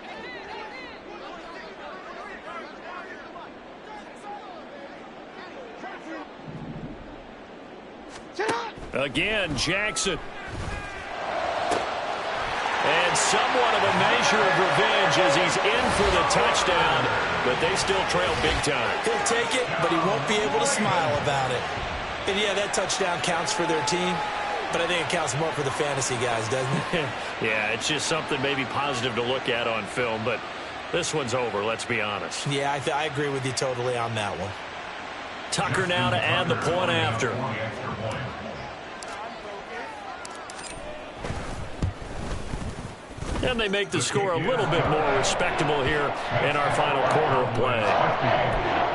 Again, Jackson. And somewhat of a measure of revenge as he's in for the touchdown, but they still trail big time. He'll take it, but he won't be able to smile about it. And yeah, that touchdown counts for their team. But I think it counts more for the fantasy guys, doesn't it? Yeah, it's just something maybe positive to look at on film, but this one's over, let's be honest. Yeah, I agree with you totally on that one. Tucker now to add the point after. And they make the score a little bit more respectable here in our final quarter of play.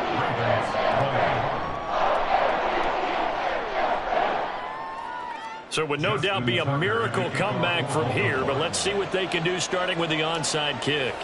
So it would no doubt be a miracle comeback from here, but let's see what they can do starting with the onside kick.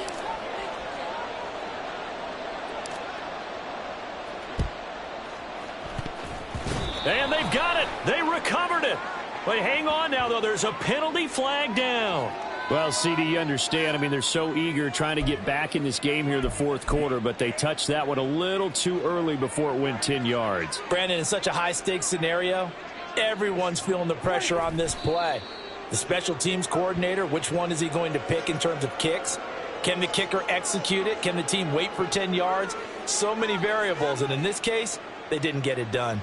And they've got it. They recovered it. But hang on now, though. There's a penalty flag down. Well, CD, you understand. I mean, they're so eager trying to get back in this game here the fourth quarter, but they touched that one a little too early before it went 10 yards. Brandon, in such a high-stakes scenario, everyone's feeling the pressure on this play. The special teams coordinator, which one is he going to pick in terms of kicks? Can the kicker execute it? Can the team wait for 10 yards? So many variables, and in this case, they didn't get it done.